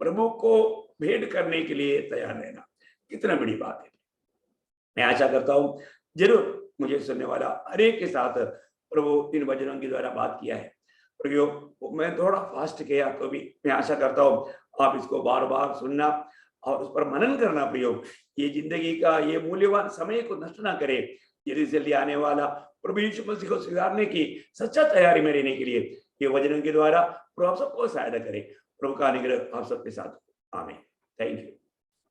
प्रभु को भेंट करने के लिए तैयार रहना। कितना बड़ी बात है। मैं आशा करता हूं जरूर मुझे सुनने वाला हर एक के साथ प्रभु इन वचनों के द्वारा बात किया है। प्रभु मैं थोड़ा फास्ट किया तो भी मैं आशा करता हूं आप इसको बार बार सुनना और उस पर मनन करना। प्रयोग ये जिंदगी का ये मूल्यवान समय को नष्ट ना करे। जल्दी जल्दी आने वाला प्रभु यीशु मसीह को स्वीकारने की सच्चा तैयारी में रहने के लिए ये वचनों के द्वारा प्रभु आप सबको सहायता करे। प्रभु का अनुग्रह आप सबके साथ। आमीन। Thank you.